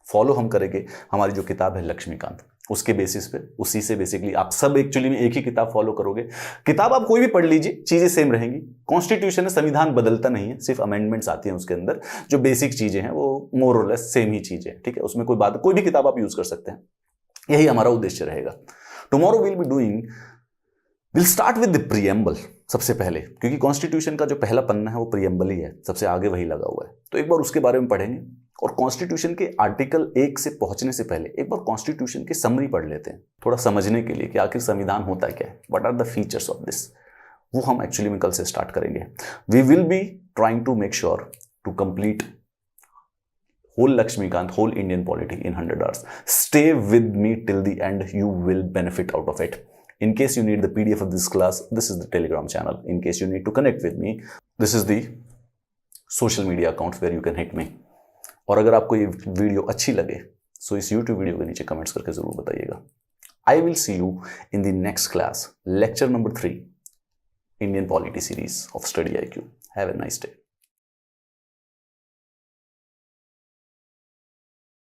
follow हम करेंगे। हमारी जो किताब है लक्ष्मीकांत, उसके बेसिस पे, उसी से बेसिकली आप सब एक्चुअली में एक ही किताब फॉलो करोगे। किताब आप कोई भी पढ़ लीजिए, चीजें सेम रहेंगी। कॉन्स्टिट्यूशन है, संविधान बदलता नहीं है, सिर्फ अमेंडमेंट्स आती हैं उसके अंदर। जो बेसिक चीजें हैं वो मोर और लेस सेम ही चीजें हैं, ठीक है, उसमें कोई बात, कोई भी किताब आप यूज कर सकते हैं। यही हमारा उद्देश्य रहेगा। Tomorrow will start with the preamble सबसे पहले, क्योंकि कॉन्स्टिट्यूशन का जो पहला पन्ना है वो प्रीएम्बल ही है, सबसे आगे वही लगा हुआ है। तो एक बार उसके बारे में पढ़ेंगे, और कॉन्स्टिट्यूशन के आर्टिकल 1 से पहुंचने से पहले एक बार कॉन्स्टिट्यूशन की समरी पढ़ लेते हैं, थोड़ा समझने के लिए कि आखिर संविधान होता क्या है, what are the features of this. वो हम एक्चुअली में कल से स्टार्ट करेंगे। We will be trying to make sure to complete whole Lakshmikant, whole Indian polity in 100 hours. Stay with me till the end. You will benefit out of it. In case you need the PDF of this class, this is the Telegram channel. In case you need to connect with me, this is the social media account where you can hit me. और अगर आपको ये video अच्छी लगे, so इस YouTube video के नीचे comments करके जरूर बताइएगा। I will see you in the next class, lecture number 3, Indian Polity series of Study IQ. Have a nice day.